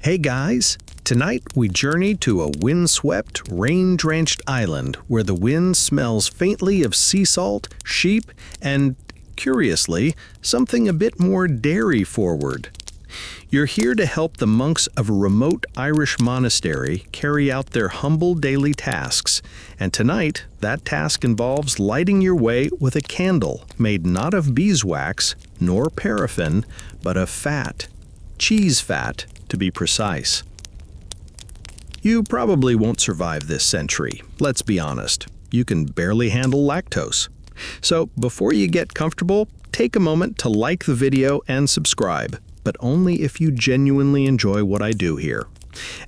Hey guys! Tonight we journey to a windswept, rain-drenched island where the wind smells faintly of sea salt, sheep, and, curiously, something a bit more dairy-forward. You're here to help the monks of a remote Irish monastery carry out their humble daily tasks, and tonight that task involves lighting your way with a candle made not of beeswax nor paraffin, but of fat. Cheese fat, to be precise. You probably won't survive this century, let's be honest. You can barely handle lactose. So before you get comfortable, take a moment to like the video and subscribe, but only if you genuinely enjoy what I do here.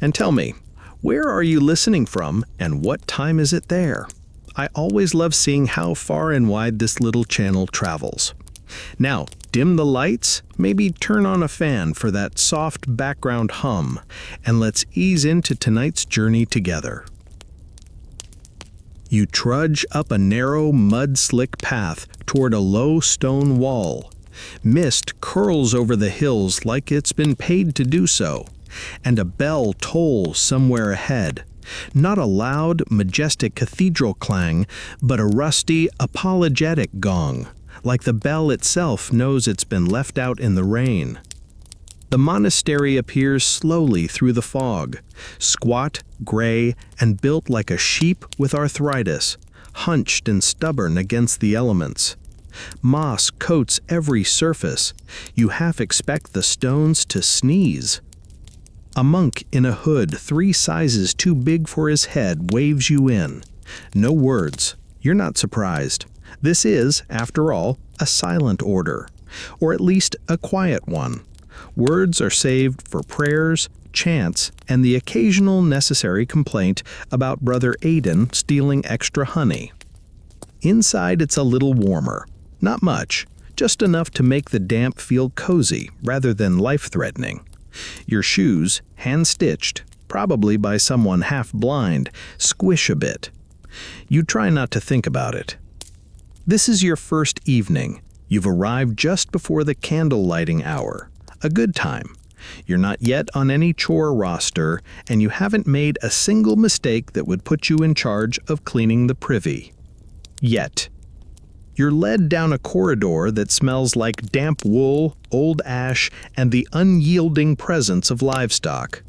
And tell me, where are you listening from and what time is it there? I always love seeing how far and wide this little channel travels. Now, dim the lights, maybe turn on a fan for that soft background hum, and let's ease into tonight's journey together. You trudge up a narrow, mud-slick path toward a low stone wall. Mist curls over the hills like it's been paid to do so, and a bell tolls somewhere ahead. Not a loud, majestic cathedral clang, but a rusty, apologetic gong, like the bell itself knows it's been left out in the rain. The monastery appears slowly through the fog, squat, gray, and built like a sheep with arthritis, hunched and stubborn against the elements. Moss coats every surface. You half expect the stones to sneeze. A monk in a hood 3 sizes too big for his head waves you in. No words. You're not surprised. This is, after all, a silent order, or at least a quiet one. Words are saved for prayers, chants, and the occasional necessary complaint about Brother Aidan stealing extra honey. Inside it's a little warmer. Not much, just enough to make the damp feel cozy rather than life-threatening. Your shoes, hand-stitched, probably by someone half-blind, squish a bit. You try not to think about it. This is your first evening. You've arrived just before the candle lighting hour. A good time. You're not yet on any chore roster, and you haven't made a single mistake that would put you in charge of cleaning the privy. Yet. You're led down a corridor that smells like damp wool, old ash, and the unyielding presence of livestock.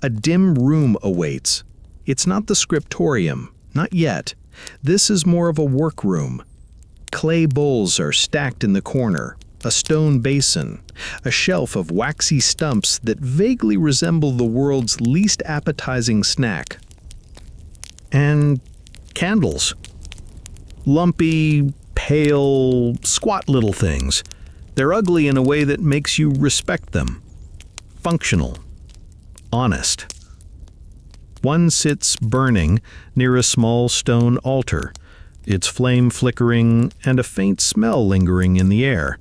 A dim room awaits. It's not the scriptorium, not yet. This is more of a workroom. Clay bowls are stacked in the corner, a stone basin, a shelf of waxy stumps that vaguely resemble the world's least appetizing snack. And candles. Lumpy, pale, squat little things. They're ugly in a way that makes you respect them. Functional. Honest. One sits burning near a small stone altar, its flame flickering and a faint smell lingering in the air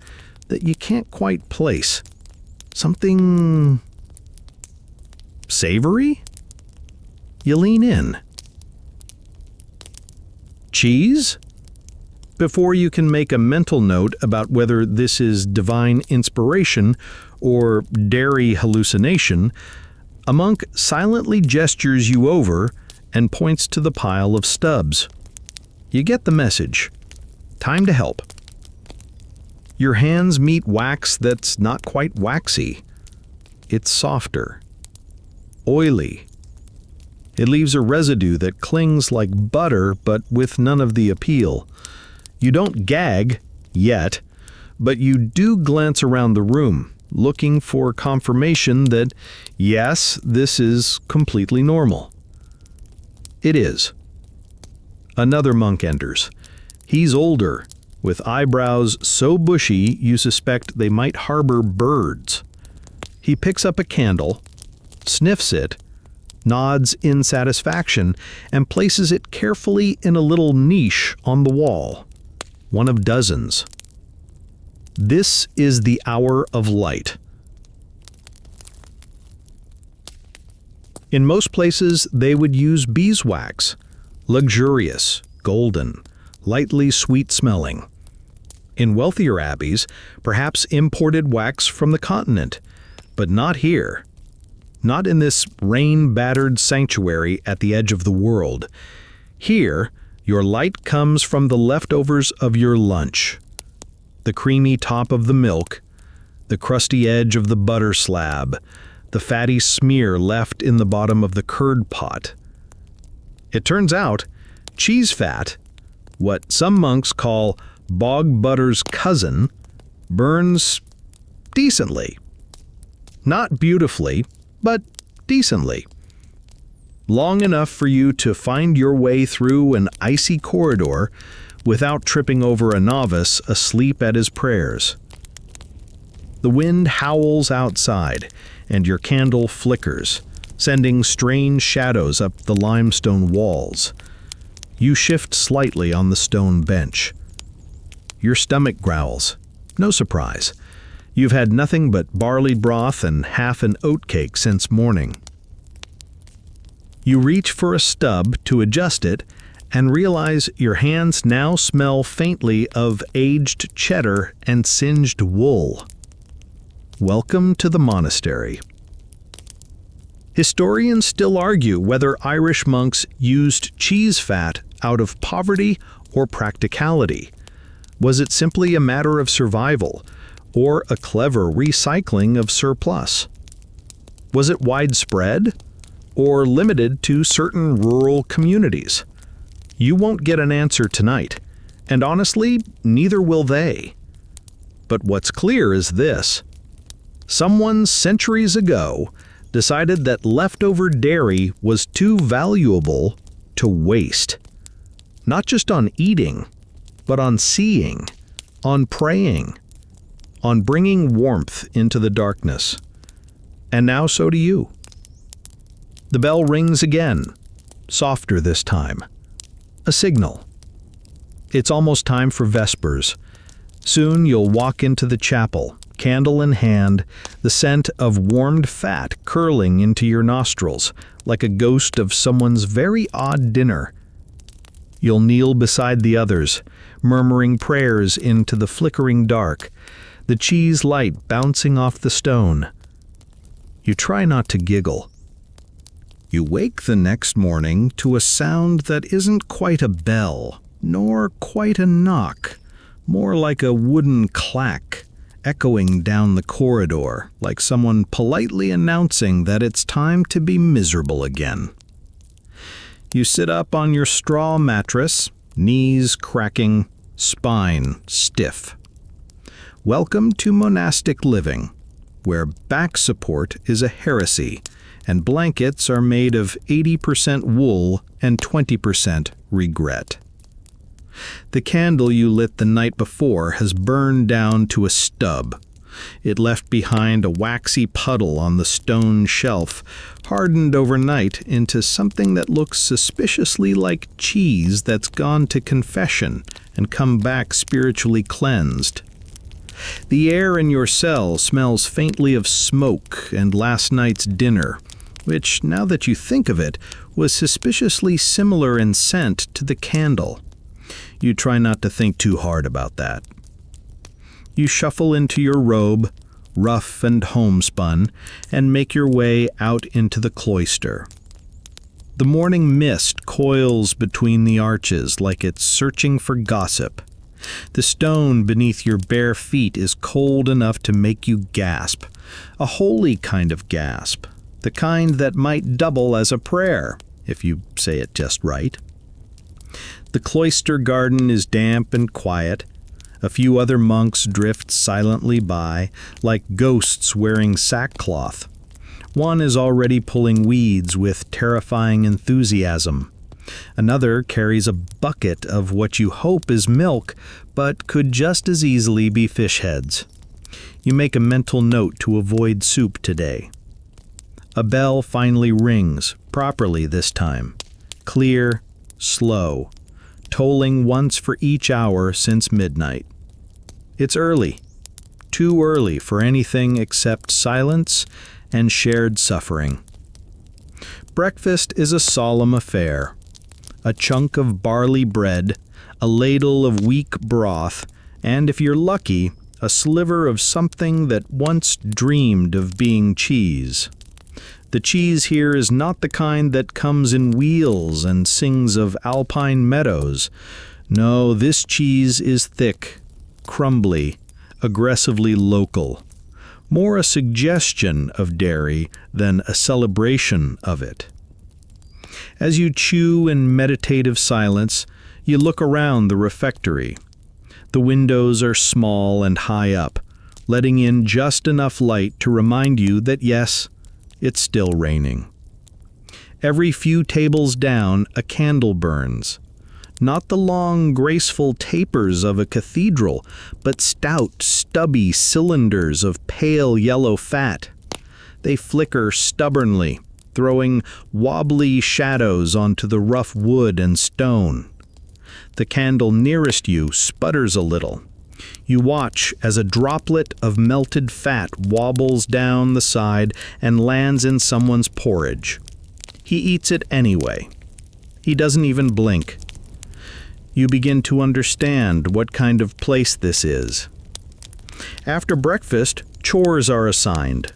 that you can't quite place. Something savory? You lean in. Cheese? Before you can make a mental note about whether this is divine inspiration or dairy hallucination, a monk silently gestures you over and points to the pile of stubs. You get the message. Time to help. Your hands meet wax that's not quite waxy. It's softer. Oily. It leaves a residue that clings like butter but with none of the appeal. You don't gag, yet, but you do glance around the room, looking for confirmation that, yes, this is completely normal. It is. Another monk enters. He's older, with eyebrows so bushy you suspect they might harbor birds. He picks up a candle, sniffs it, nods in satisfaction, and places it carefully in a little niche on the wall. One of dozens. This is the hour of light. In most places, they would use beeswax, luxurious, golden, lightly sweet-smelling. In wealthier abbeys, perhaps imported wax from the continent, but not here. not in this rain-battered sanctuary at the edge of the world. Here, your light comes from the leftovers of your lunch. The creamy top of the milk, the crusty edge of the butter slab, the fatty smear left in the bottom of the curd pot. It turns out, cheese fat, what some monks call bog butter's cousin, burns decently. Not beautifully, but decently. Long enough for you to find your way through an icy corridor without tripping over a novice asleep at his prayers. The wind howls outside, and your candle flickers, sending strange shadows up the limestone walls. You shift slightly on the stone bench. Your stomach growls. No surprise. You've had nothing but barley broth and half an oatcake since morning. You reach for a stub to adjust it and realize your hands now smell faintly of aged cheddar and singed wool. Welcome to the monastery. Historians still argue whether Irish monks used cheese fat out of poverty or practicality. Was it simply a matter of survival, or a clever recycling of surplus? Was it widespread, or limited to certain rural communities? You won't get an answer tonight, and honestly, neither will they. But what's clear is this. Someone centuries ago decided that leftover dairy was too valuable to waste. Not just on eating, but on seeing, on praying, on bringing warmth into the darkness. And now so do you. The bell rings again, softer this time. A signal. It's almost time for Vespers. Soon you'll walk into the chapel, candle in hand, the scent of warmed fat curling into your nostrils, like a ghost of someone's very odd dinner. You'll kneel beside the others, murmuring prayers into the flickering dark, the cheese light bouncing off the stone. You try not to giggle. You wake the next morning to a sound that isn't quite a bell, nor quite a knock, more like a wooden clack, echoing down the corridor, like someone politely announcing that it's time to be miserable again. You sit up on your straw mattress, knees cracking, spine stiff. Welcome to monastic living, where back support is a heresy, and blankets are made of 80% wool and 20% regret. The candle you lit the night before has burned down to a stub. It left behind a waxy puddle on the stone shelf, hardened overnight into something that looks suspiciously like cheese that's gone to confession and come back spiritually cleansed. The air in your cell smells faintly of smoke and last night's dinner, which, now that you think of it, was suspiciously similar in scent to the candle. You try not to think too hard about that. You shuffle into your robe, rough and homespun, and make your way out into the cloister. The morning mist coils between the arches like it's searching for gossip. The stone beneath your bare feet is cold enough to make you gasp, a holy kind of gasp, the kind that might double as a prayer, if you say it just right. The cloister garden is damp and quiet. A few other monks drift silently by, like ghosts wearing sackcloth. One is already pulling weeds with terrifying enthusiasm. Another carries a bucket of what you hope is milk, but could just as easily be fish heads. You make a mental note to avoid soup today. A bell finally rings, properly this time. Clear, slow, tolling once for each hour since midnight. It's early, too early for anything except silence and shared suffering. Breakfast is a solemn affair. A chunk of barley bread, a ladle of weak broth, and if you're lucky, a sliver of something that once dreamed of being cheese. The cheese here is not the kind that comes in wheels and sings of alpine meadows. No, this cheese is thick, crumbly, aggressively local. More a suggestion of dairy than a celebration of it. As you chew in meditative silence, you look around the refectory. The windows are small and high up, letting in just enough light to remind you that yes, it's still raining. Every few tables down, a candle burns. Not the long, graceful tapers of a cathedral, but stout, stubby cylinders of pale yellow fat. They flicker stubbornly, throwing wobbly shadows onto the rough wood and stone. The candle nearest you sputters a little. You watch as a droplet of melted fat wobbles down the side and lands in someone's porridge. He eats it anyway. He doesn't even blink. You begin to understand what kind of place this is. After breakfast, chores are assigned.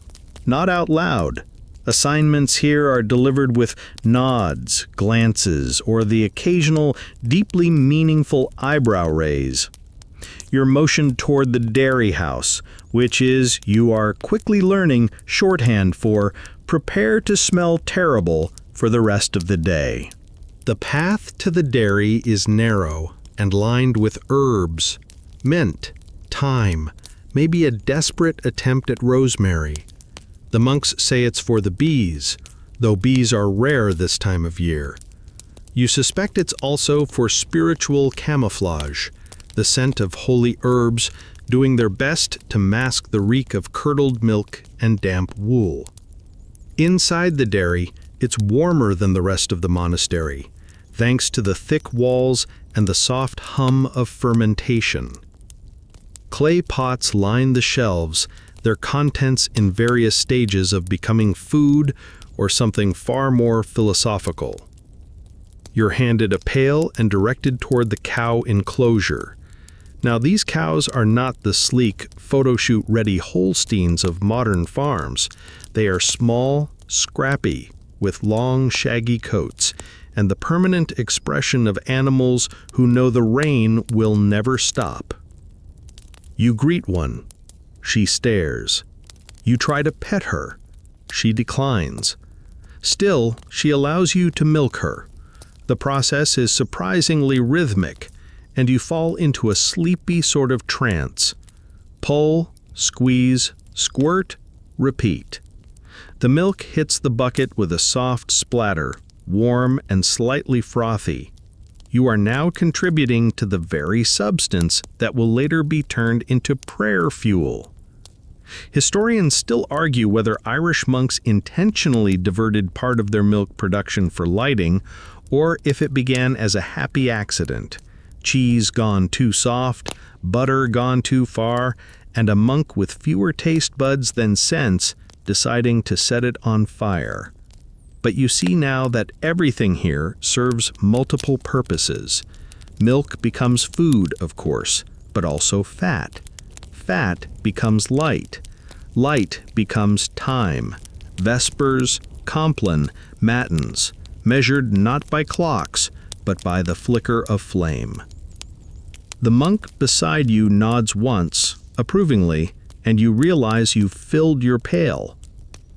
Not out loud. Assignments here are delivered with nods, glances, or the occasional, deeply meaningful eyebrow raise. You're motioned toward the dairy house, which is, you are quickly learning, shorthand for prepare to smell terrible for the rest of the day. The path to the dairy is narrow and lined with herbs, mint, thyme, maybe a desperate attempt at rosemary. The monks say it's for the bees, though bees are rare this time of year. You suspect it's also for spiritual camouflage, the scent of holy herbs doing their best to mask the reek of curdled milk and damp wool. Inside the dairy, it's warmer than the rest of the monastery, thanks to the thick walls and the soft hum of fermentation. Clay pots line the shelves, their contents in various stages of becoming food or something far more philosophical. You're handed a pail and directed toward the cow enclosure. Now, these cows are not the sleek, photoshoot-ready Holsteins of modern farms. They are small, scrappy, with long, shaggy coats, and the permanent expression of animals who know the rain will never stop. You greet one. She stares. You try to pet her. She declines. Still, she allows you to milk her. The process is surprisingly rhythmic, and you fall into a sleepy sort of trance. Pull, squeeze, squirt, repeat. The milk hits the bucket with a soft splatter, warm and slightly frothy. You are now contributing to the very substance that will later be turned into prayer fuel. Historians still argue whether Irish monks intentionally diverted part of their milk production for lighting, or if it began as a happy accident. Cheese gone too soft, butter gone too far, and a monk with fewer taste buds than sense deciding to set it on fire. But you see now that everything here serves multiple purposes. Milk becomes food, of course, but also fat. Fat becomes light. Light becomes time. Vespers, Compline, Matins, measured not by clocks, but by the flicker of flame. The monk beside you nods once, approvingly, and you realize you've filled your pail.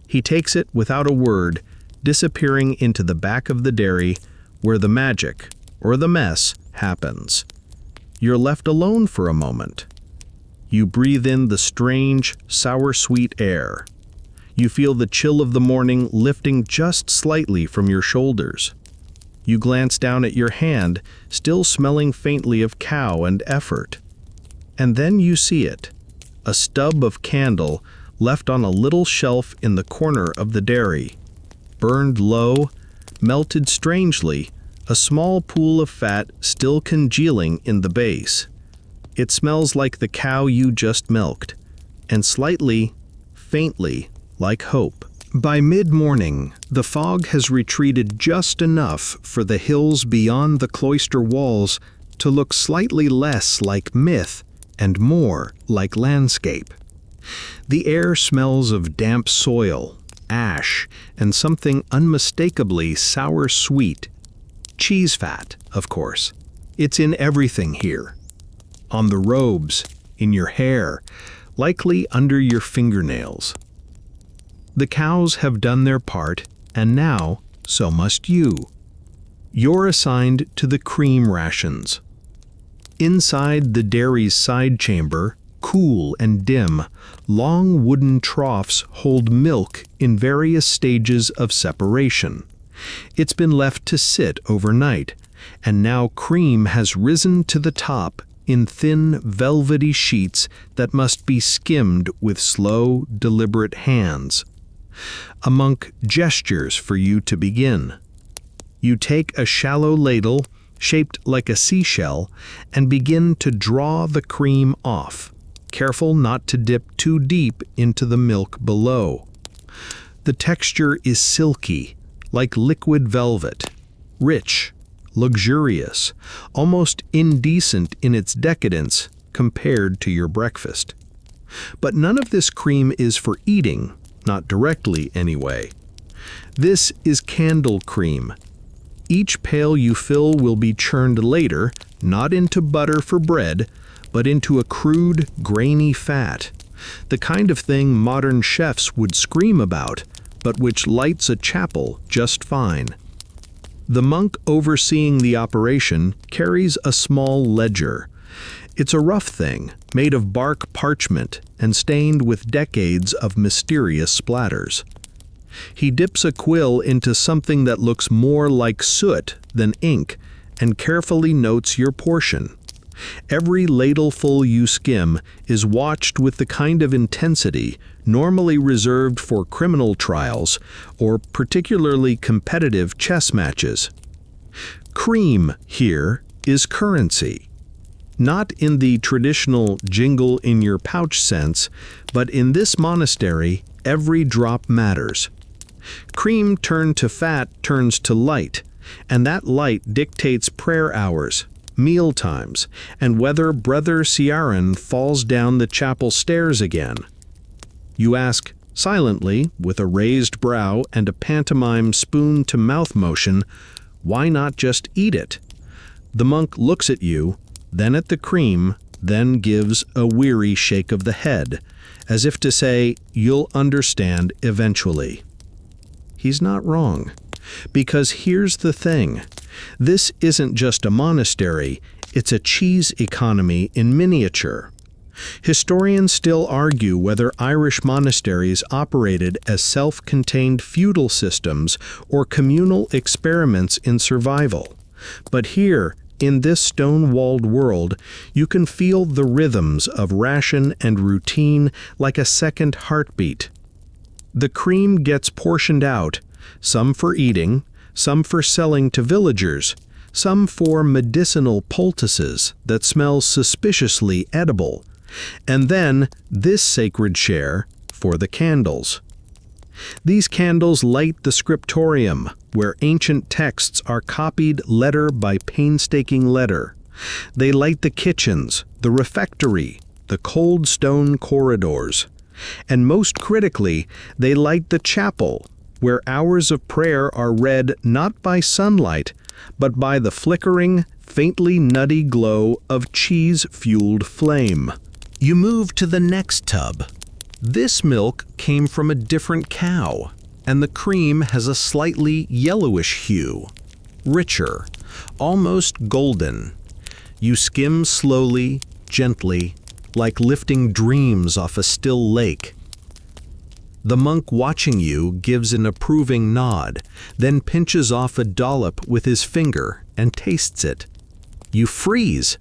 He takes it without a word, disappearing into the back of the dairy, where the magic, or the mess, happens. You're left alone for a moment. You breathe in the strange, sour-sweet air. You feel the chill of the morning lifting just slightly from your shoulders. You glance down at your hand, still smelling faintly of cow and effort. And then you see it, a stub of candle left on a little shelf in the corner of the dairy. Burned low, melted strangely, a small pool of fat still congealing in the base. It smells like the cow you just milked, and slightly, faintly, like hope. By mid-morning, the fog has retreated just enough for the hills beyond the cloister walls to look slightly less like myth and more like landscape. The air smells of damp soil, ash and something unmistakably sour-sweet. Cheese fat, of course. It's in everything here. On the robes, in your hair, likely under your fingernails. The cows have done their part, and now so must you. You're assigned to the cream rations. Inside the dairy's side chamber, cool and dim, long wooden troughs hold milk in various stages of separation. It's been left to sit overnight, and now cream has risen to the top in thin, velvety sheets that must be skimmed with slow, deliberate hands. A monk gestures for you to begin. You take a shallow ladle, shaped like a seashell, and begin to draw the cream off, careful not to dip too deep into the milk below. The texture is silky, like liquid velvet, rich, luxurious, almost indecent in its decadence compared to your breakfast. But none of this cream is for eating, not directly anyway. This is candle cream. Each pail you fill will be churned later, not into butter for bread, but into a crude, grainy fat, the kind of thing modern chefs would scream about, but which lights a chapel just fine. The monk overseeing the operation carries a small ledger. It's a rough thing, made of bark parchment and stained with decades of mysterious splatters. He dips a quill into something that looks more like soot than ink and carefully notes your portion. Every ladleful you skim is watched with the kind of intensity normally reserved for criminal trials or particularly competitive chess matches. Cream here is currency. Not in the traditional jingle-in-your-pouch sense, but in this monastery, every drop matters. Cream turned to fat turns to light, and that light dictates prayer hours, meal times, and whether Brother Ciaran falls down the chapel stairs again. You ask, silently, with a raised brow and a pantomime spoon-to-mouth motion, why not just eat it? The monk looks at you, then at the cream, then gives a weary shake of the head, as if to say, you'll understand eventually. He's not wrong, because here's the thing. This isn't just a monastery, it's a cheese economy in miniature. Historians still argue whether Irish monasteries operated as self-contained feudal systems or communal experiments in survival. But here, in this stone-walled world, you can feel the rhythms of ration and routine like a second heartbeat. The cream gets portioned out, some for eating, some for selling to villagers, some for medicinal poultices that smell suspiciously edible, and then this sacred share for the candles. These candles light the scriptorium, where ancient texts are copied letter by painstaking letter. They light the kitchens, the refectory, the cold stone corridors. And most critically, they light the chapel, where hours of prayer are read not by sunlight, but by the flickering, faintly nutty glow of cheese-fueled flame. You move to the next tub. This milk came from a different cow, and the cream has a slightly yellowish hue, richer, almost golden. You skim slowly, gently, like lifting dreams off a still lake. The monk watching you gives an approving nod, then pinches off a dollop with his finger and tastes it. You freeze.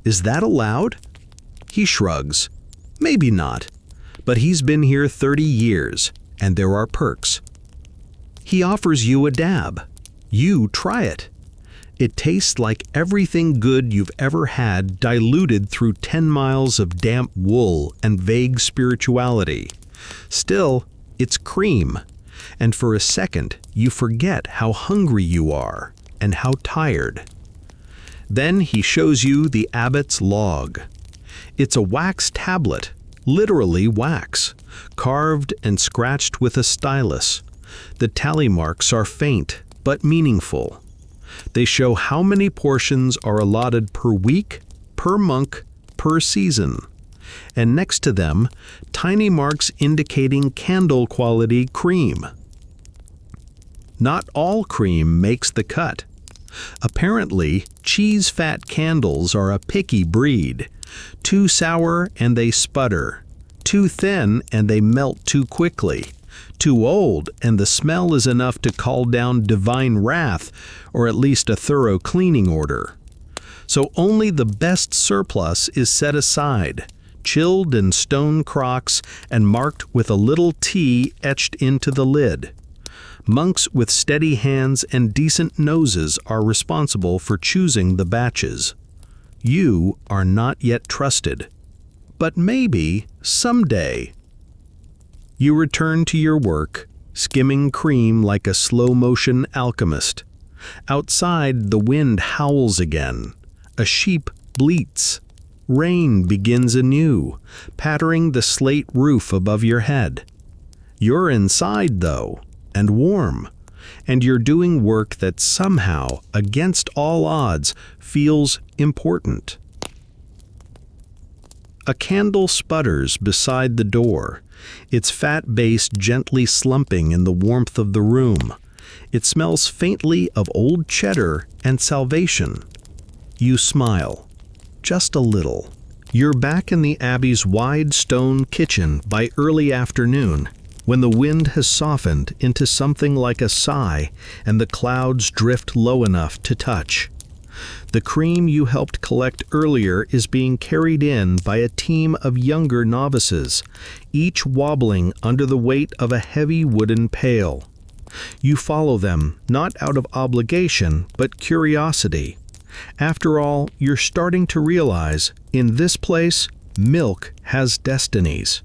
Is that allowed? He shrugs. Maybe not, but he's been here 30 years, and there are perks. He offers you a dab. You try it. It tastes like everything good you've ever had diluted through 10 miles of damp wool and vague spirituality. Still, it's cream, and for a second you forget how hungry you are and how tired. Then he shows you the abbot's log. It's a wax tablet, literally wax, carved and scratched with a stylus. The tally marks are faint but meaningful. They show how many portions are allotted per week, per monk, per season. And next to them, tiny marks indicating candle quality cream. Not all cream makes the cut. Apparently, cheese fat candles are a picky breed. Too sour and they sputter. Too thin and they melt too quickly. Too old and the smell is enough to call down divine wrath, or at least a thorough cleaning order. So only the best surplus is set aside, chilled in stone crocks and marked with a little T etched into the lid. Monks with steady hands and decent noses are responsible for choosing the batches. You are not yet trusted. But maybe, someday. You return to your work, skimming cream like a slow-motion alchemist. Outside, the wind howls again. A sheep bleats. Rain begins anew, pattering the slate roof above your head. You're inside, though, and warm, and you're doing work that somehow, against all odds, feels important. A candle sputters beside the door, its fat base gently slumping in the warmth of the room. It smells faintly of old cheddar and salvation. You smile, just a little. You're back in the Abbey's wide stone kitchen by early afternoon, when the wind has softened into something like a sigh and the clouds drift low enough to touch. The cream you helped collect earlier is being carried in by a team of younger novices, each wobbling under the weight of a heavy wooden pail. You follow them, not out of obligation, but curiosity. After all, you're starting to realize, in this place, milk has destinies.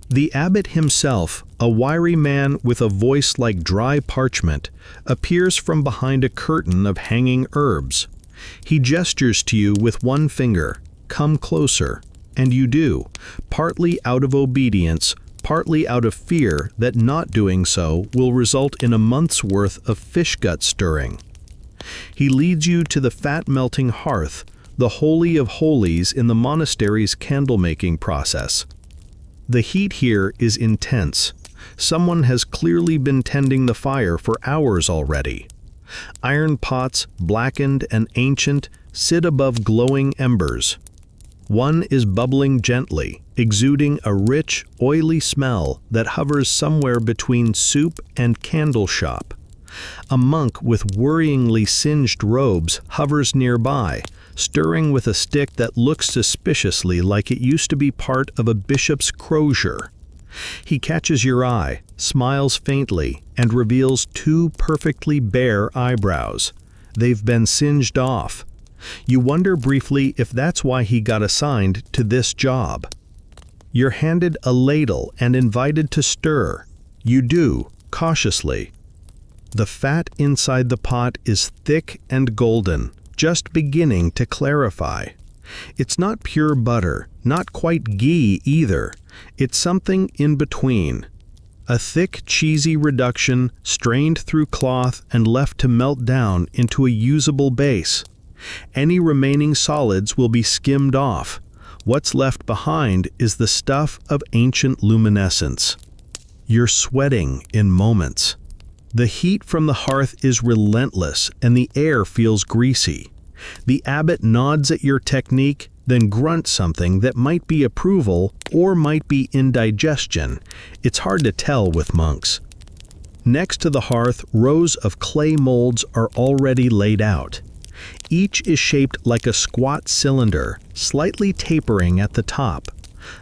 The abbot himself, a wiry man with a voice like dry parchment, appears from behind a curtain of hanging herbs. He gestures to you with one finger, "Come closer," and you do, partly out of obedience, partly out of fear that not doing so will result in a month's worth of fish gut stirring. He leads you to the fat-melting hearth, the holy of holies in the monastery's candle-making process. The heat here is intense. Someone has clearly been tending the fire for hours already. Iron pots, blackened and ancient, sit above glowing embers. One is bubbling gently, exuding a rich, oily smell that hovers somewhere between soup and candle shop. A monk with worryingly singed robes hovers nearby, stirring with a stick that looks suspiciously like it used to be part of a bishop's crozier. He catches your eye, smiles faintly, and reveals two perfectly bare eyebrows. They've been singed off. You wonder briefly if that's why he got assigned to this job. You're handed a ladle and invited to stir. You do, cautiously. The fat inside the pot is thick and golden, just beginning to clarify. It's not pure butter, not quite ghee either. It's something in between. A thick, cheesy reduction strained through cloth and left to melt down into a usable base. Any remaining solids will be skimmed off. What's left behind is the stuff of ancient luminescence. You're sweating in moments. The heat from the hearth is relentless and the air feels greasy. The abbot nods at your technique, then grunts something that might be approval or might be indigestion. It's hard to tell with monks. Next to the hearth, rows of clay molds are already laid out. Each is shaped like a squat cylinder, slightly tapering at the top.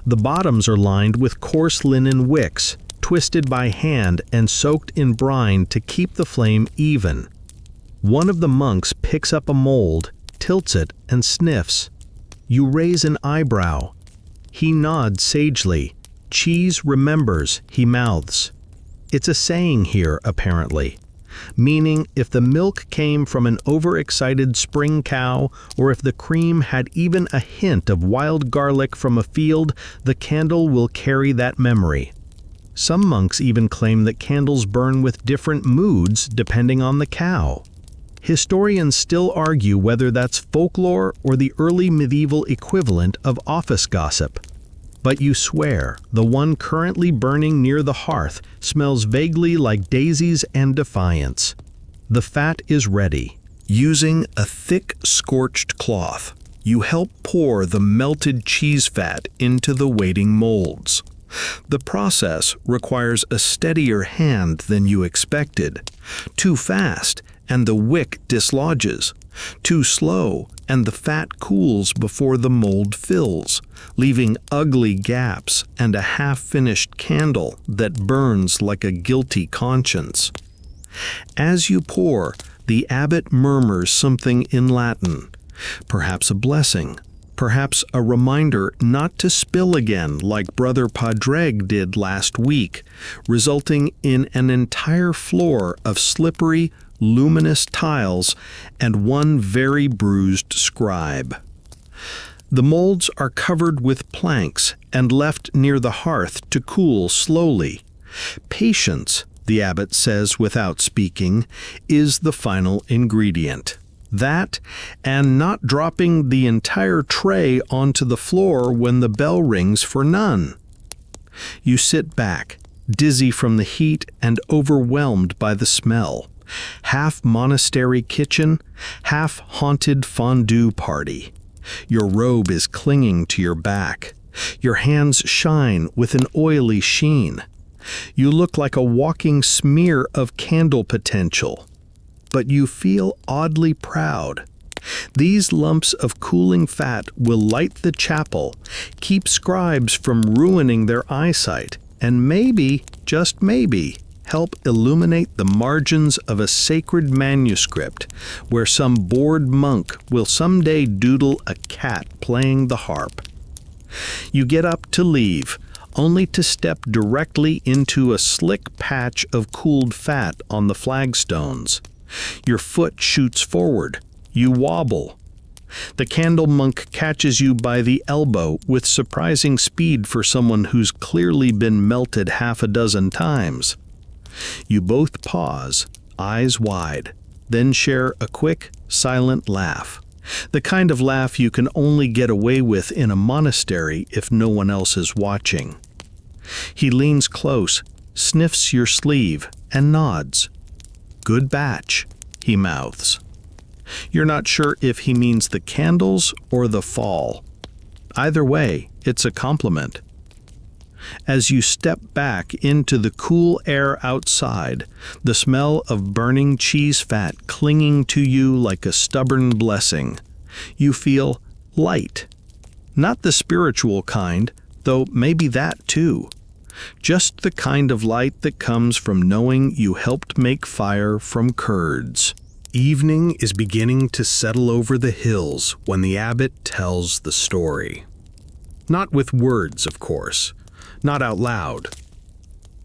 The bottoms are lined with coarse linen wicks, twisted by hand and soaked in brine to keep the flame even. One of the monks picks up a mold, tilts it, and sniffs. You raise an eyebrow. He nods sagely. "Cheese remembers," he mouths. It's a saying here, apparently. meaning if the milk came from an overexcited spring cow or if the cream had even a hint of wild garlic from a field, the candle will carry that memory. Some monks even claim that candles burn with different moods depending on the cow. Historians still argue whether that's folklore or the early medieval equivalent of office gossip. But you swear the one currently burning near the hearth smells vaguely like daisies and defiance. The fat is ready. Using a thick, scorched cloth, you help pour the melted cheese fat into the waiting molds. The process requires a steadier hand than you expected. Too fast, and the wick dislodges. Too slow, and the fat cools before the mold fills, leaving ugly gaps and a half-finished candle that burns like a guilty conscience. As you pour, the abbot murmurs something in Latin, perhaps a blessing, perhaps a reminder not to spill again like Brother Padraig did last week, resulting in an entire floor of slippery, luminous tiles and one very bruised scribe. The molds are covered with planks and left near the hearth to cool slowly. Patience, the abbot says without speaking, is the final ingredient. That, and not dropping the entire tray onto the floor when the bell rings for none. You sit back, dizzy from the heat and overwhelmed by the smell. Half monastery kitchen, half haunted fondue party. Your robe is clinging to your back. Your hands shine with an oily sheen. You look like a walking smear of candle potential. But you feel oddly proud. These lumps of cooling fat will light the chapel, keep scribes from ruining their eyesight, and maybe, just maybe, help illuminate the margins of a sacred manuscript where some bored monk will someday doodle a cat playing the harp. You get up to leave, only to step directly into a slick patch of cooled fat on the flagstones. Your foot shoots forward. You wobble. The candle monk catches you by the elbow with surprising speed for someone who's clearly been melted half a dozen times. You both pause, eyes wide, then share a quick, silent laugh. The kind of laugh you can only get away with in a monastery if no one else is watching. He leans close, sniffs your sleeve, and nods. "Good batch," he mouths. You're not sure if he means the candles or the fall. Either way, it's a compliment. As you step back into the cool air outside, the smell of burning cheese fat clinging to you like a stubborn blessing, you feel light. Not the spiritual kind, though maybe that too. Just the kind of light that comes from knowing you helped make fire from curds. Evening is beginning to settle over the hills when the abbot tells the story. Not with words, of course. Not out loud.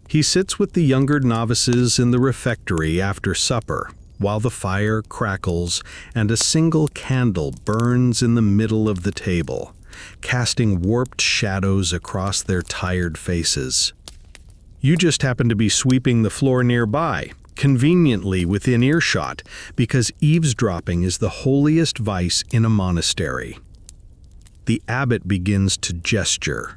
He sits with the younger novices in the refectory after supper, while the fire crackles and a single candle burns in the middle of the table, casting warped shadows across their tired faces. You just happen to be sweeping the floor nearby, conveniently within earshot, because eavesdropping is the holiest vice in a monastery. The abbot begins to gesture.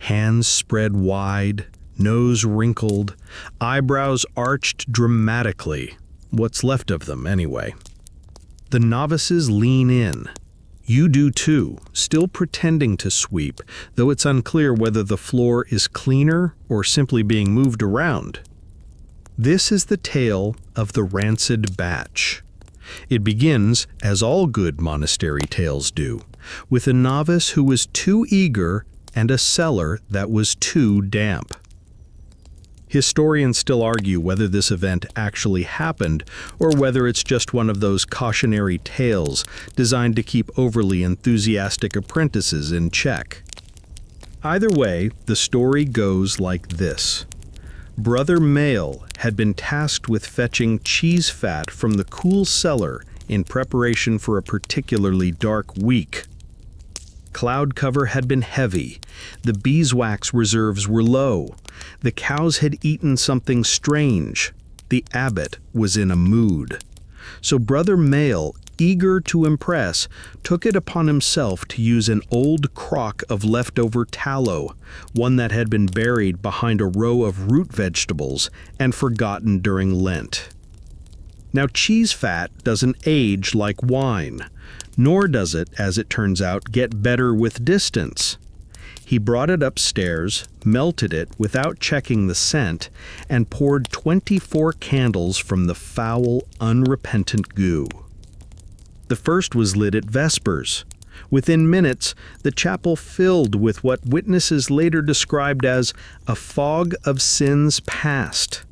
Hands spread wide, nose wrinkled, eyebrows arched dramatically, what's left of them anyway. The novices lean in. You do too, still pretending to sweep, though it's unclear whether the floor is cleaner or simply being moved around. This is the tale of the rancid batch. It begins, as all good monastery tales do, with a novice who was too eager and a cellar that was too damp. Historians still argue whether this event actually happened or whether it's just one of those cautionary tales designed to keep overly enthusiastic apprentices in check. Either way, the story goes like this. Brother Mail had been tasked with fetching cheese fat from the cool cellar in preparation for a particularly dark week. Cloud cover had been heavy, the beeswax reserves were low, the cows had eaten something strange, the abbot was in a mood. So Brother Mail, eager to impress, took it upon himself to use an old crock of leftover tallow, one that had been buried behind a row of root vegetables and forgotten during Lent. Now, cheese fat doesn't age like wine, nor does it, as it turns out, get better with distance. He brought it upstairs, melted it without checking the scent, and poured 24 candles from the foul, unrepentant goo. The first was lit at Vespers. Within minutes, the chapel filled with what witnesses later described as a fog of sins past.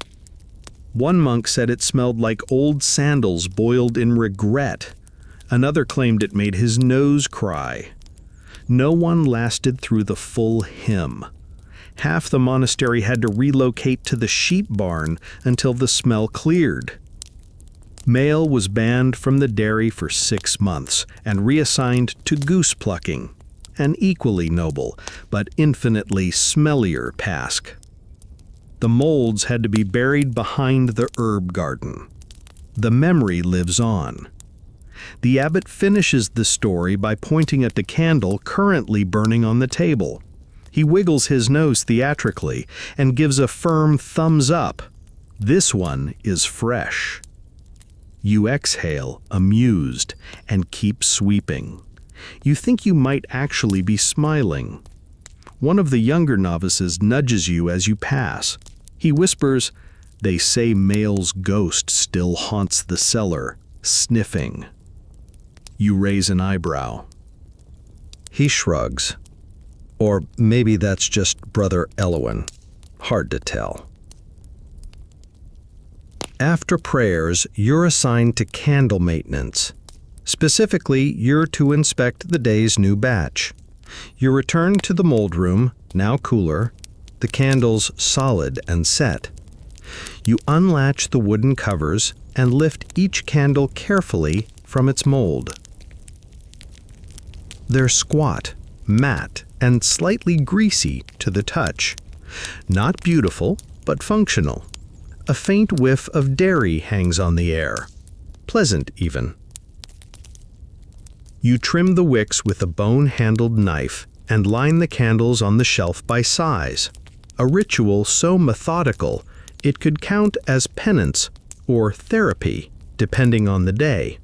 One monk said it smelled like old sandals boiled in regret. Another claimed it made his nose cry. No one lasted through the full hymn. Half the monastery had to relocate to the sheep barn until the smell cleared. Mail was banned from the dairy for 6 months and reassigned to goose plucking, an equally noble but infinitely smellier task. The molds had to be buried behind the herb garden. The memory lives on. The abbot finishes the story by pointing at the candle currently burning on the table. He wiggles his nose theatrically and gives a firm thumbs up. This one is fresh. You exhale, amused, and keep sweeping. You think you might actually be smiling. One of the younger novices nudges you as you pass. He whispers, "They say Mail's ghost still haunts the cellar, sniffing." You raise an eyebrow. He shrugs. Or maybe that's just Brother Elowen. Hard to tell. After prayers, you're assigned to candle maintenance. Specifically, you're to inspect the day's new batch. You return to the mold room, now cooler, the candles solid and set. You unlatch the wooden covers and lift each candle carefully from its mold. They're squat, matte, and slightly greasy to the touch. Not beautiful, but functional. A faint whiff of dairy hangs on the air. Pleasant, even. You trim the wicks with a bone-handled knife and line the candles on the shelf by size. A ritual so methodical it could count as penance or therapy, depending on the day.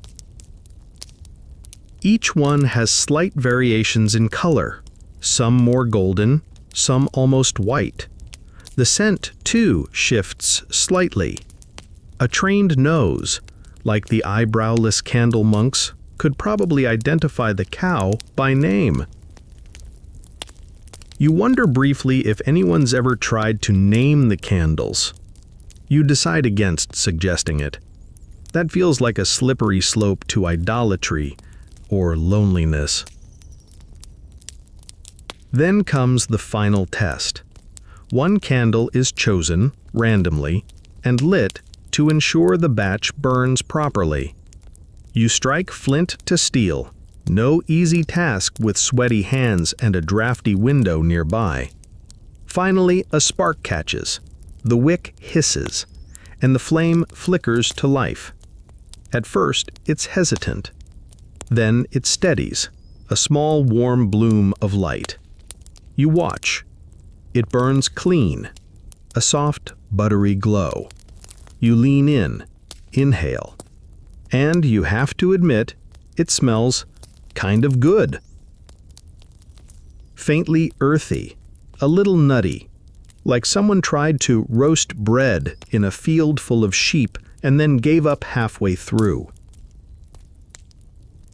Each one has slight variations in color, some more golden, some almost white. The scent, too, shifts slightly. A trained nose, like the eyebrowless candle monks, could probably identify the cow by name. You wonder briefly if anyone's ever tried to name the candles. You decide against suggesting it. That feels like a slippery slope to idolatry or loneliness. Then comes the final test. One candle is chosen, randomly, and lit to ensure the batch burns properly. You strike flint to steel, no easy task with sweaty hands and a drafty window nearby. Finally, a spark catches. The wick hisses, and the flame flickers to life. At first, it's hesitant. Then it steadies, a small warm bloom of light. You watch. It burns clean, a soft, buttery glow. You lean in, inhale, and you have to admit, it smells kind of good. Faintly earthy, a little nutty, like someone tried to roast bread in a field full of sheep and then gave up halfway through.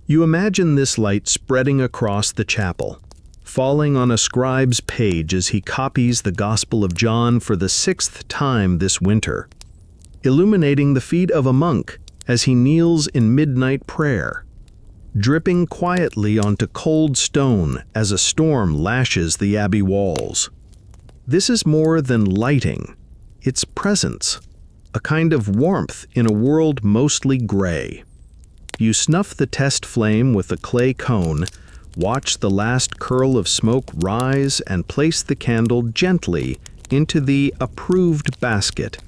You imagine this light spreading across the chapel, falling on a scribe's page as he copies the Gospel of John for the 6th time this winter, illuminating the feet of a monk as he kneels in midnight prayer, dripping quietly onto cold stone as a storm lashes the abbey walls. This is more than lighting. It's presence, a kind of warmth in a world mostly gray. You snuff the test flame with a clay cone, watch the last curl of smoke rise, and place the candle gently into the approved basket.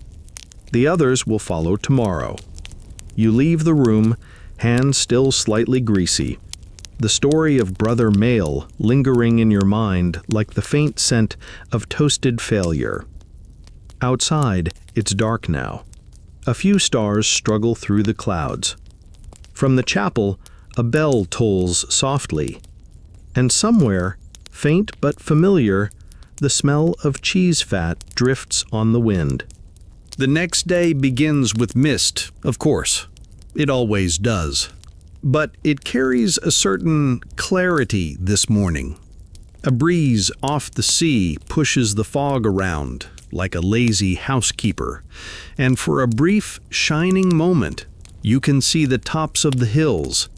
The others will follow tomorrow. You leave the room, hands still slightly greasy, the story of Brother Mail lingering in your mind like the faint scent of toasted failure. Outside, it's dark now. A few stars struggle through the clouds. From the chapel, a bell tolls softly. And somewhere, faint but familiar, the smell of cheese fat drifts on the wind. The next day begins with mist, of course. It always does. But it carries a certain clarity this morning. A breeze off the sea pushes the fog around like a lazy housekeeper, and for a brief, shining moment, you can see the tops of the hills.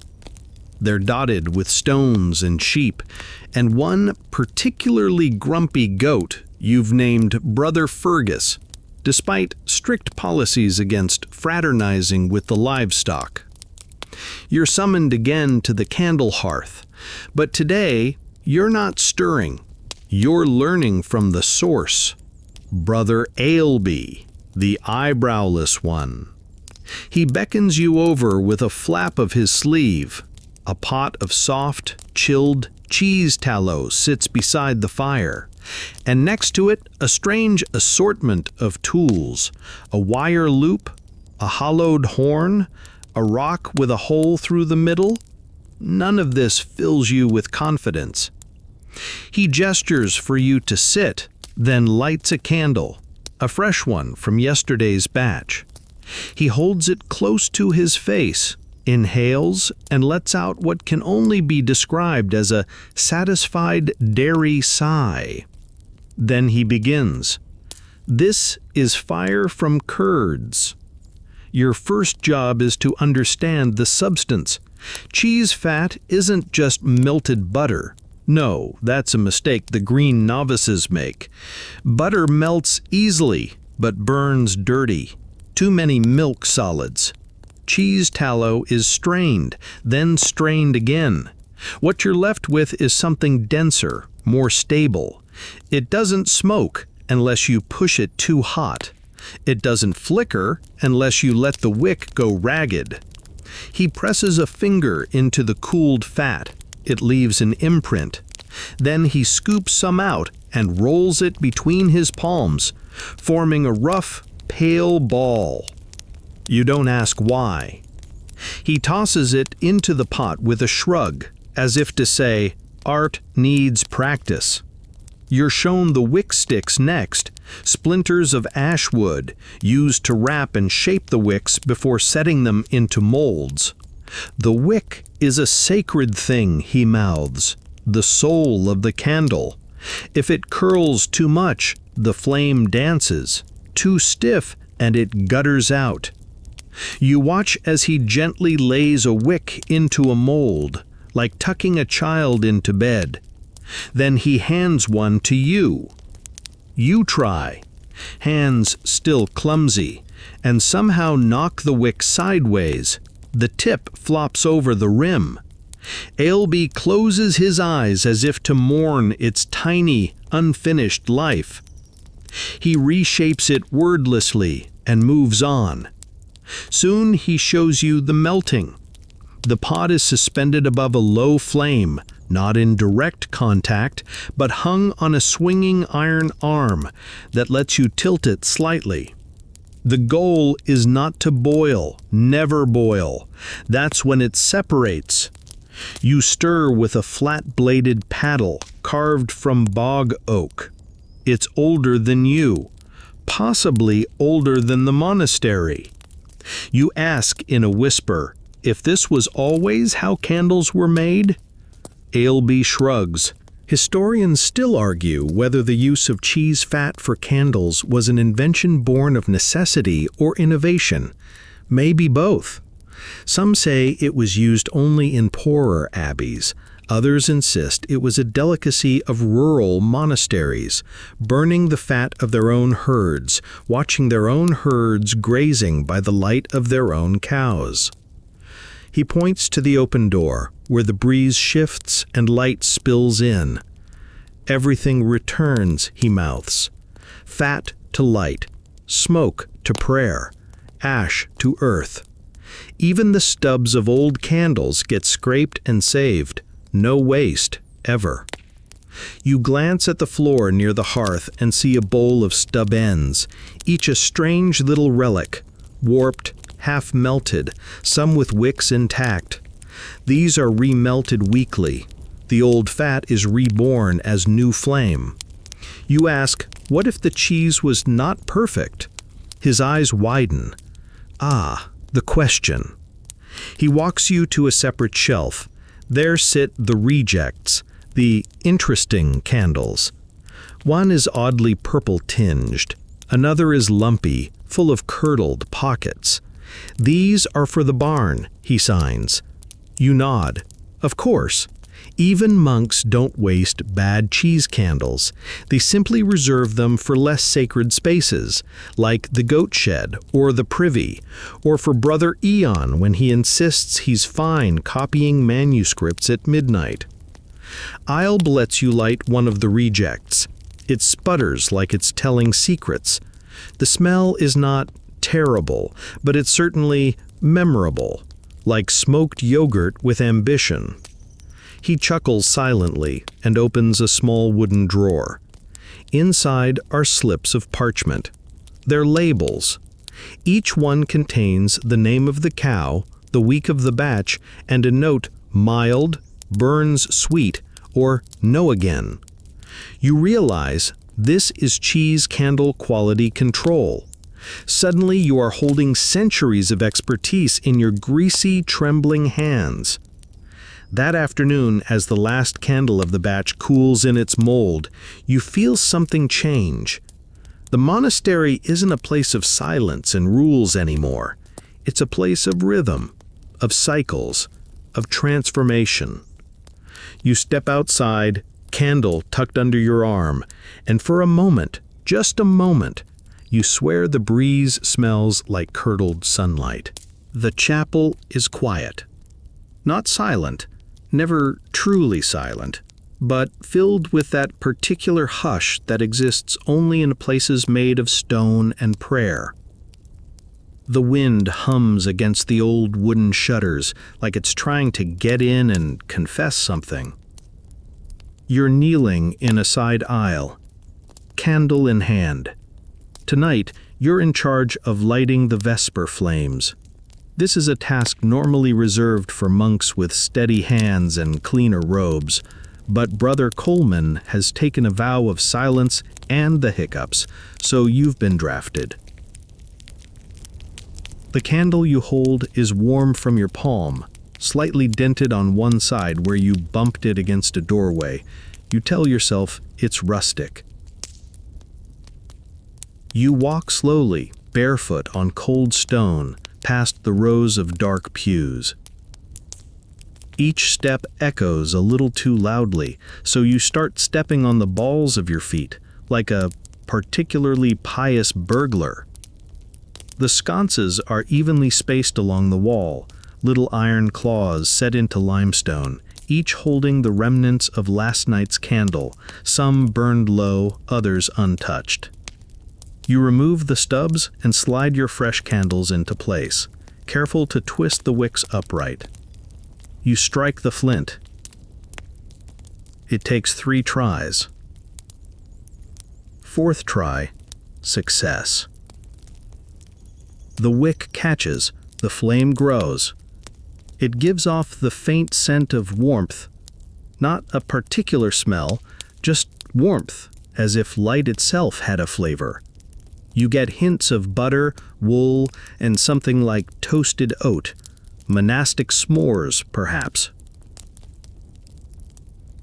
They're dotted with stones and sheep, and one particularly grumpy goat you've named Brother Fergus, despite strict policies against fraternizing with the livestock. You're summoned again to the candle hearth, but today you're not stirring. You're learning from the source, Brother Ailby, the eyebrowless one. He beckons you over with a flap of his sleeve. A pot of soft, chilled cheese tallow sits beside the fire, and next to it a strange assortment of tools, a wire loop, a hollowed horn, a rock with a hole through the middle. None of this fills you with confidence. He gestures for you to sit, then lights a candle, a fresh one from yesterday's batch. He holds it close to his face, inhales, and lets out what can only be described as a satisfied dairy sigh. Then he begins. This is fire from curds. Your first job is to understand the substance. Cheese fat isn't just melted butter. No, that's a mistake the green novices make. Butter melts easily, but burns dirty. Too many milk solids. Cheese tallow is strained, then strained again. What you're left with is something denser, more stable. It doesn't smoke unless you push it too hot. It doesn't flicker unless you let the wick go ragged. He presses a finger into the cooled fat. It leaves an imprint. Then he scoops some out and rolls it between his palms, forming a rough, pale ball. You don't ask why. He tosses it into the pot with a shrug, as if to say, art needs practice. You're shown the wick sticks next, splinters of ash wood, used to wrap and shape the wicks before setting them into molds. The wick is a sacred thing, he mouths, the soul of the candle. If it curls too much, the flame dances. Too stiff, and it gutters out. You watch as he gently lays a wick into a mold, like tucking a child into bed. Then he hands one to you. You try, hands still clumsy, and somehow knock the wick sideways. The tip flops over the rim. Ailby closes his eyes as if to mourn its tiny, unfinished life. He reshapes it wordlessly and moves on. Soon he shows you the melting. The pot is suspended above a low flame, not in direct contact, but hung on a swinging iron arm that lets you tilt it slightly. The goal is not to boil, never boil. That's when it separates. You stir with a flat-bladed paddle carved from bog oak. It's older than you, possibly older than the monastery. You ask in a whisper if this was always how candles were made. Ailby shrugs. Historians still argue whether the use of cheese fat for candles was an invention born of necessity or innovation. Maybe both. Some say it was used only in poorer abbeys, Others insist it was a delicacy of rural monasteries, burning the fat of their own herds, watching their own herds grazing by the light of their own cows. He points to the open door, where the breeze shifts and light spills in. Everything returns, he mouths. Fat to light, smoke to prayer, ash to earth. Even the stubs of old candles get scraped and saved. No waste, ever. You glance at the floor near the hearth and see a bowl of stub ends, each a strange little relic, warped, half melted, some with wicks intact. These are remelted weekly. The old fat is reborn as new flame. You ask, what if the cheese was not perfect? His eyes widen. Ah, the question. He walks you to a separate shelf. There sit the rejects, the interesting candles. One is oddly purple-tinged. Another is lumpy, full of curdled pockets. These are for the barn, he signs. You nod. Of course. Even monks don't waste bad cheese candles. They simply reserve them for less sacred spaces, like the goat shed or the privy, or for Brother Eon when he insists he's fine copying manuscripts at midnight. Ilb lets you light one of the rejects. It sputters like it's telling secrets. The smell is not terrible, but it's certainly memorable, like smoked yogurt with ambition. He chuckles silently and opens a small wooden drawer. Inside are slips of parchment. They're labels. Each one contains the name of the cow, the week of the batch, and a note mild, burns sweet, or no again. You realize this is cheese candle quality control. Suddenly you are holding centuries of expertise in your greasy, trembling hands. That afternoon, as the last candle of the batch cools in its mold, you feel something change. The monastery isn't a place of silence and rules anymore. It's a place of rhythm, of cycles, of transformation. You step outside, candle tucked under your arm, and for a moment, just a moment, you swear the breeze smells like curdled sunlight. The chapel is quiet. Not silent, never truly silent, but filled with that particular hush that exists only in places made of stone and prayer. The wind hums against the old wooden shutters like it's trying to get in and confess something. You're kneeling in a side aisle, candle in hand. Tonight, you're in charge of lighting the vesper flames. This is a task normally reserved for monks with steady hands and cleaner robes, but Brother Coleman has taken a vow of silence and the hiccups, so you've been drafted. The candle you hold is warm from your palm, slightly dented on one side where you bumped it against a doorway. You tell yourself it's rustic. You walk slowly, barefoot on cold stone, past the rows of dark pews. Each step echoes a little too loudly, so you start stepping on the balls of your feet, like a particularly pious burglar. The sconces are evenly spaced along the wall, little iron claws set into limestone, each holding the remnants of last night's candle, some burned low, others untouched. You remove the stubs and slide your fresh candles into place, careful to twist the wicks upright. You strike the flint. It takes 3 tries. 4th try, success. The wick catches, the flame grows. It gives off the faint scent of warmth, not a particular smell, just warmth, as if light itself had a flavor. You get hints of butter, wool, and something like toasted oat, monastic s'mores, perhaps.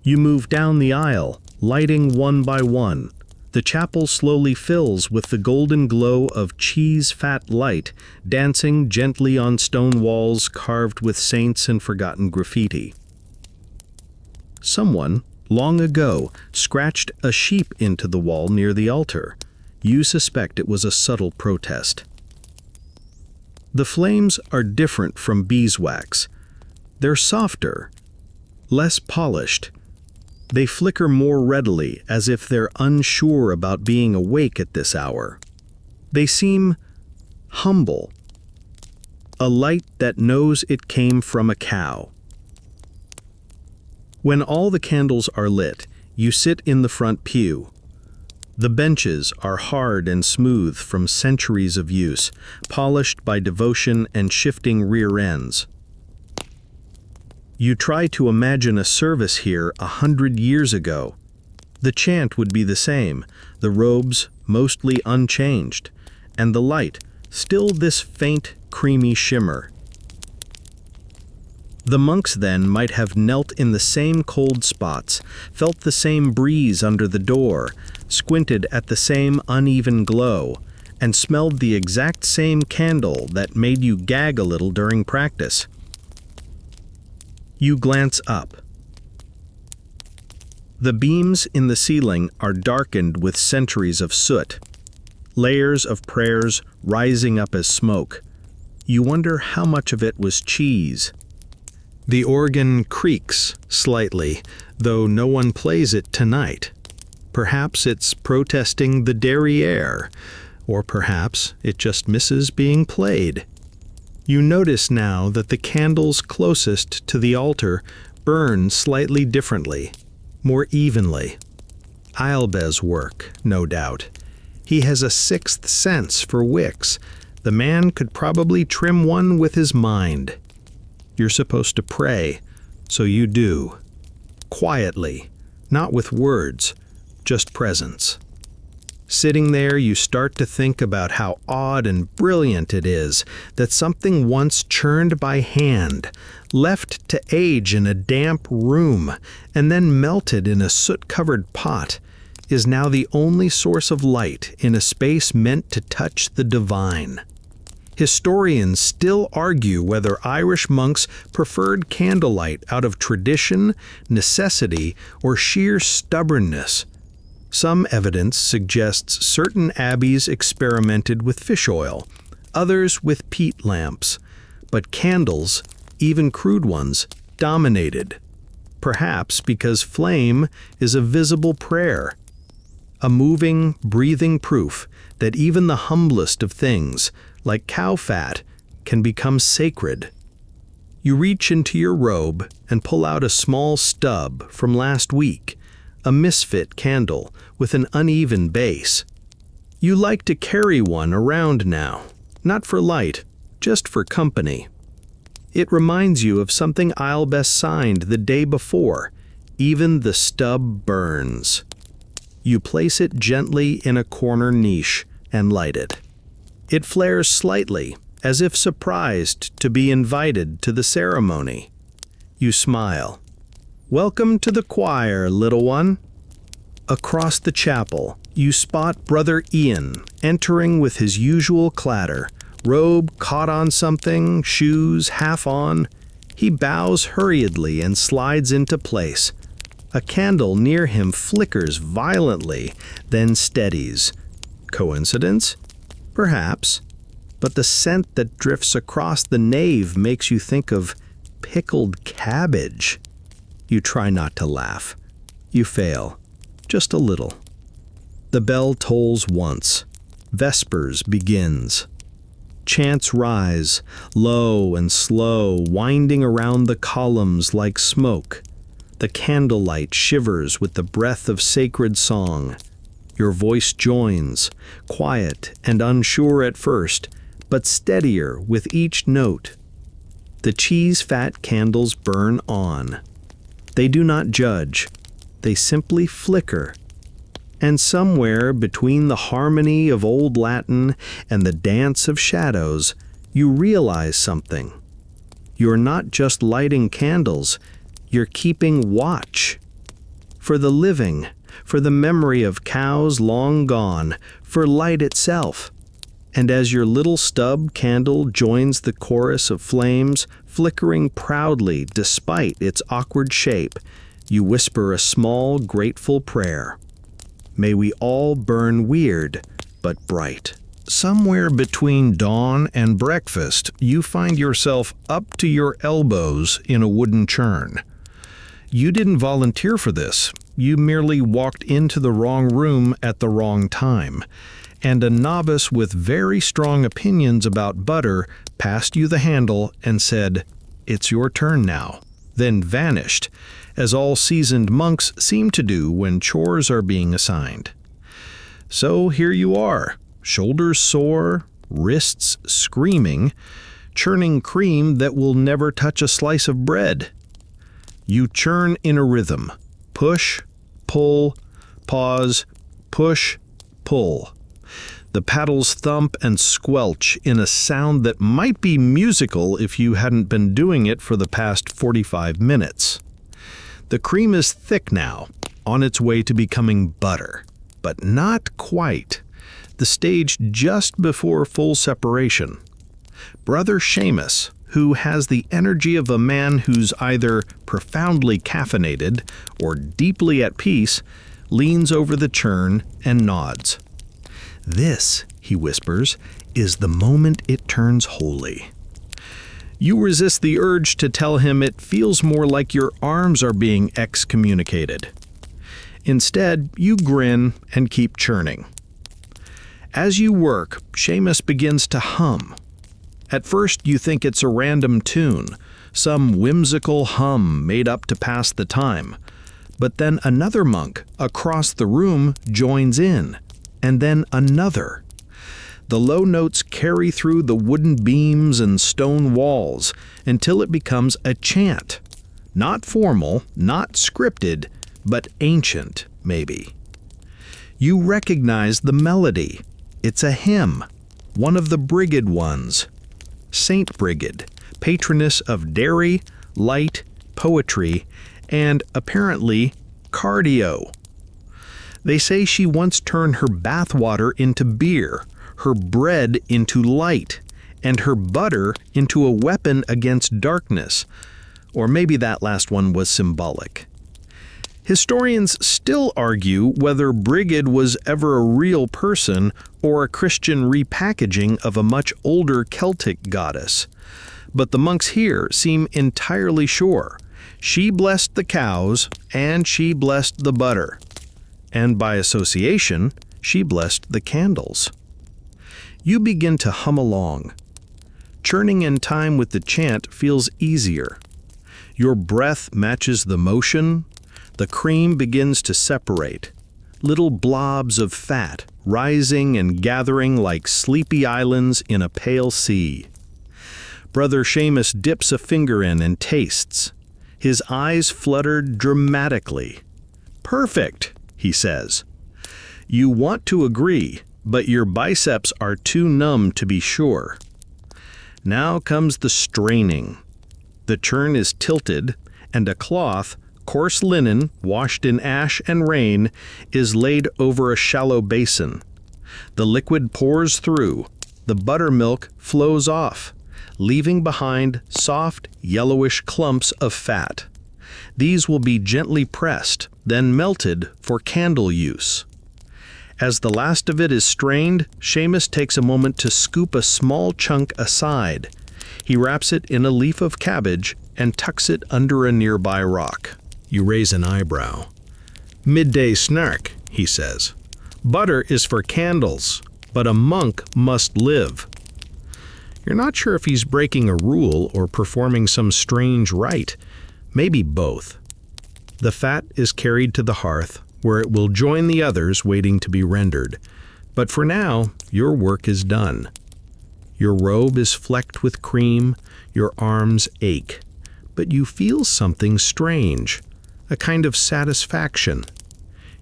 You move down the aisle, lighting one by one. The chapel slowly fills with the golden glow of cheese-fat light, dancing gently on stone walls carved with saints and forgotten graffiti. Someone, long ago, scratched a sheep into the wall near the altar. You suspect it was a subtle protest. The flames are different from beeswax. They're softer, less polished. They flicker more readily, as if they're unsure about being awake at this hour. They seem humble, a light that knows it came from a cow. When all the candles are lit, you sit in the front pew. The benches are hard and smooth from centuries of use, polished by devotion and shifting rear ends. You try to imagine a service here 100 years ago. The chant would be the same, the robes mostly unchanged, and the light still this faint, creamy shimmer. The monks then might have knelt in the same cold spots, felt the same breeze under the door, squinted at the same uneven glow, and smelled the exact same candle that made you gag a little during practice. You glance up. The beams in the ceiling are darkened with centuries of soot, layers of prayers rising up as smoke. You wonder how much of it was cheese. The organ creaks slightly, though no one plays it tonight. Perhaps it's protesting the derriere, or perhaps it just misses being played. You notice now that the candles closest to the altar burn slightly differently, more evenly. Ilbez's work, no doubt. He has a sixth sense for wicks. The man could probably trim one with his mind. You're supposed to pray, so you do. Quietly, not with words, just presence. Sitting there, you start to think about how odd and brilliant it is that something once churned by hand, left to age in a damp room, and then melted in a soot-covered pot, is now the only source of light in a space meant to touch the divine. Historians still argue whether Irish monks preferred candlelight out of tradition, necessity, or sheer stubbornness. Some evidence suggests certain abbeys experimented with fish oil, others with peat lamps, but candles, even crude ones, dominated. Perhaps because flame is a visible prayer, a moving, breathing proof that even the humblest of things, like cow fat, can become sacred. You reach into your robe and pull out a small stub from last week, a misfit candle with an uneven base. You like to carry one around now, not for light, just for company. It reminds you of something Ilbez signed the day before. Even the stub burns. You place it gently in a corner niche and light it. It flares slightly, as if surprised to be invited to the ceremony. You smile. "Welcome to the choir, little one." Across the chapel, you spot Brother Ian entering with his usual clatter, robe caught on something, shoes half on. He bows hurriedly and slides into place. A candle near him flickers violently, then steadies. Coincidence? Perhaps. But the scent that drifts across the nave makes you think of pickled cabbage. You try not to laugh. You fail. Just a little. The bell tolls once. Vespers begins. Chants rise, low and slow, winding around the columns like smoke. The candlelight shivers with the breath of sacred song. Your voice joins, quiet and unsure at first, but steadier with each note. The cheese-fat candles burn on. They do not judge. They simply flicker. And somewhere between the harmony of Old Latin and the dance of shadows, you realize something. You're not just lighting candles, you're keeping watch. For the living, for the memory of cows long gone, for light itself. And as your little stub candle joins the chorus of flames, flickering proudly despite its awkward shape, You whisper a small, grateful prayer. May we all burn weird, but bright. Somewhere between dawn and breakfast, you find yourself up to your elbows in a wooden churn. You didn't volunteer for this. You merely walked into the wrong room at the wrong time, and a novice with very strong opinions about butter passed you the handle and said, "It's your turn now," then vanished, as all seasoned monks seem to do when chores are being assigned. So here you are, shoulders sore, wrists screaming, churning cream that will never touch a slice of bread. You churn in a rhythm. Push, pull, pause, push, pull. The paddles thump and squelch in a sound that might be musical if you hadn't been doing it for the past 45 minutes. The cream is thick now, on its way to becoming butter, but not quite. The stage just before full separation. Brother Seamus, who has the energy of a man who's either profoundly caffeinated or deeply at peace, leans over the churn and nods. "This," he whispers, "is the moment it turns holy." You resist the urge to tell him it feels more like your arms are being excommunicated. Instead, you grin and keep churning. As you work, Seamus begins to hum. At first, you think it's a random tune, some whimsical hum made up to pass the time. But then another monk across the room joins in, and then another. The low notes carry through the wooden beams and stone walls until it becomes a chant. Not formal, not scripted, but ancient, maybe. You recognize the melody. It's a hymn, one of the Brigid ones. Saint Brigid, patroness of dairy, light, poetry, and apparently cardio. They say she once turned her bathwater into beer, her bread into light, and her butter into a weapon against darkness. Or maybe that last one was symbolic. Historians still argue whether Brigid was ever a real person or a Christian repackaging of a much older Celtic goddess. But the monks here seem entirely sure. She blessed the cows, and she blessed the butter. And by association, she blessed the candles. You begin to hum along. Churning in time with the chant feels easier. Your breath matches the motion. The cream begins to separate. Little blobs of fat rising and gathering like sleepy islands in a pale sea. Brother Seamus dips a finger in and tastes. His eyes fluttered dramatically. "Perfect," he says. You want to agree, but your biceps are too numb to be sure. Now comes the straining. The churn is tilted, and a cloth, coarse linen, washed in ash and rain, is laid over a shallow basin. The liquid pours through. The buttermilk flows off, leaving behind soft, yellowish clumps of fat. These will be gently pressed, then melted for candle use. As the last of it is strained, Seamus takes a moment to scoop a small chunk aside. He wraps it in a leaf of cabbage and tucks it under a nearby rock. You raise an eyebrow. "Midday snark," he says. "Butter is for candles, but a monk must live." You're not sure if he's breaking a rule or performing some strange rite. Maybe both. The fat is carried to the hearth, where it will join the others waiting to be rendered. But for now, your work is done. Your robe is flecked with cream, your arms ache. But you feel something strange, a kind of satisfaction.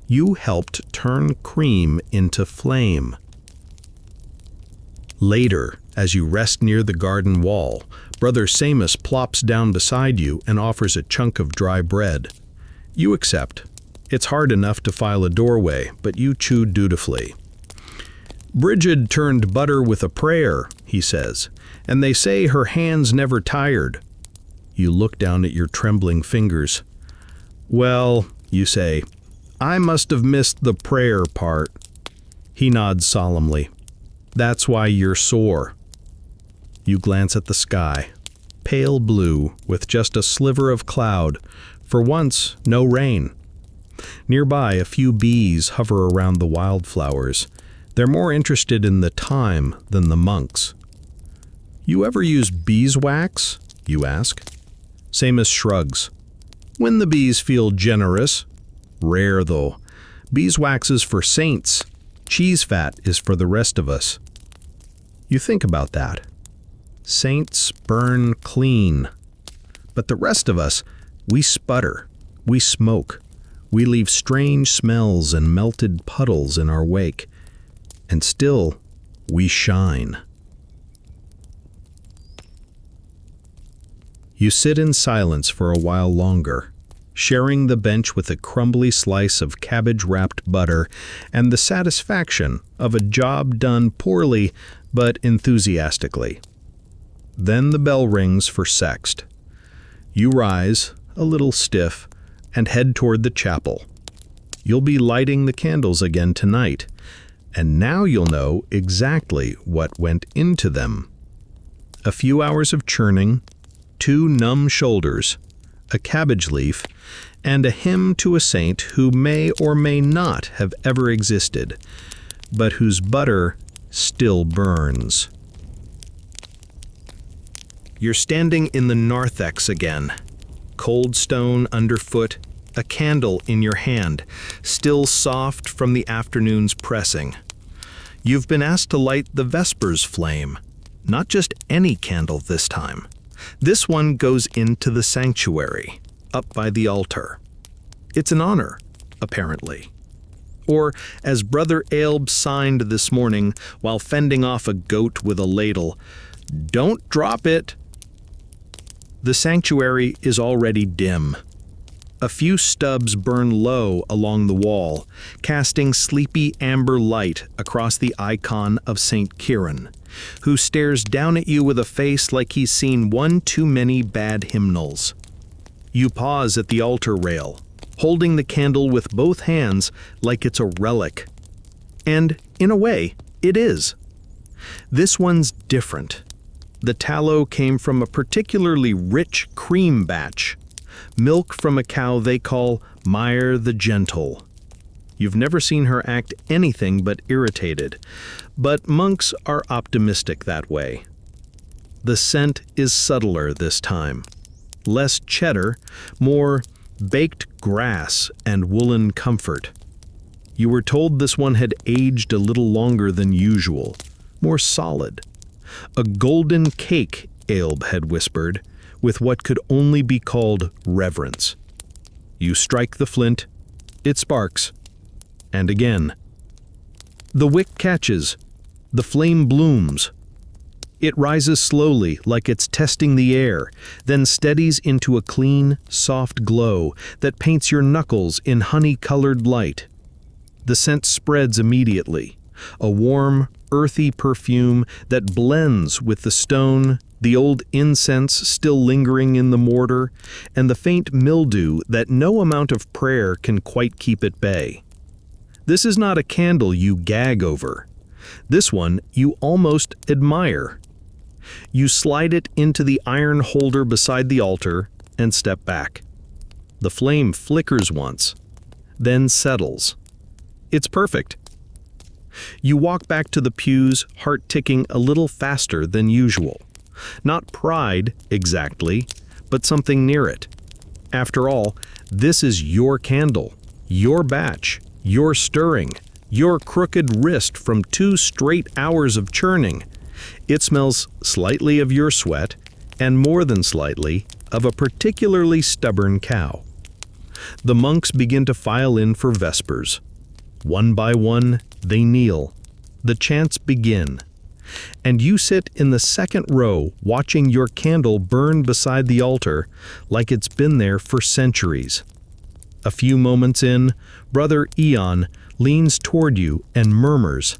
You helped turn cream into flame. Later, as you rest near the garden wall, Brother Seamus plops down beside you and offers a chunk of dry bread. You accept. It's hard enough to file a doorway, but you chew dutifully. "Brigid turned butter with a prayer," he says, "and they say her hands never tired." You look down at your trembling fingers. Well, you say, I must have missed the prayer part. He nods solemnly. That's why you're sore. You glance at the sky, pale blue with just a sliver of cloud. For once, no rain. Nearby, a few bees hover around the wildflowers. They're more interested in the thyme than the monks. You ever use beeswax? You ask. Same shrugs. When the bees feel generous. Rare, though. Beeswax is for saints. Cheese fat is for the rest of us. You think about that. Saints burn clean. But the rest of us, we sputter. We smoke. We leave strange smells and melted puddles in our wake. And still, we shine. You sit in silence for a while longer, sharing the bench with a crumbly slice of cabbage-wrapped butter and the satisfaction of a job done poorly but enthusiastically. Then the bell rings for sext. You rise, a little stiff, and head toward the chapel. You'll be lighting the candles again tonight, and now you'll know exactly what went into them. A few hours of churning, 2 numb shoulders, a cabbage leaf, and a hymn to a saint who may or may not have ever existed, but whose butter still burns. You're standing in the narthex again, cold stone underfoot, a candle in your hand, still soft from the afternoon's pressing. You've been asked to light the Vespers flame, not just any candle this time. This one goes into the sanctuary, up by the altar. It's an honor, apparently. Or, as Brother Aelb signed this morning while fending off a goat with a ladle, "Don't drop it." The sanctuary is already dim. A few stubs burn low along the wall, casting sleepy amber light across the icon of St. Kieran, who stares down at you with a face like he's seen one too many bad hymnals. You pause at the altar rail, holding the candle with both hands like it's a relic. And, in a way, it is. This one's different. The tallow came from a particularly rich cream batch, milk from a cow they call Meyer the Gentle. You've never seen her act anything but irritated, but monks are optimistic that way. The scent is subtler this time. Less cheddar, more baked grass and woolen comfort. You were told this one had aged a little longer than usual, more solid. A golden cake, Aelb had whispered, with what could only be called reverence. You strike the flint, it sparks, and again. The wick catches, the flame blooms. It rises slowly, like it's testing the air, then steadies into a clean, soft glow that paints your knuckles in honey-colored light. The scent spreads immediately, a warm, earthy perfume that blends with the stone, the old incense still lingering in the mortar, and the faint mildew that no amount of prayer can quite keep at bay. This is not a candle you gag over. This one you almost admire. You slide it into the iron holder beside the altar and step back. The flame flickers once, then settles. It's perfect. You walk back to the pews, heart ticking a little faster than usual. Not pride, exactly, but something near it. After all, this is your candle, your batch, your stirring, your crooked wrist from 2 straight hours of churning. It smells slightly of your sweat, and more than slightly, of a particularly stubborn cow. The monks begin to file in for vespers. One by one, they kneel. The chants begin. And you sit in the second row watching your candle burn beside the altar like it's been there for centuries. A few moments in, Brother Eon leans toward you and murmurs,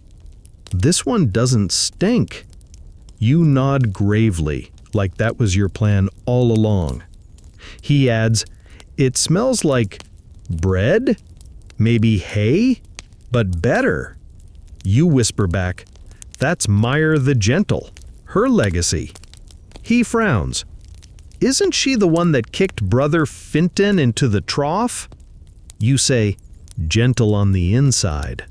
"This one doesn't stink." You nod gravely, like that was your plan all along. He adds, It smells like bread? Maybe hay? But better. You whisper back, "That's Meyer the Gentle, her legacy." He frowns. "Isn't she the one that kicked Brother Finton into the trough?" You say, "Gentle on the inside."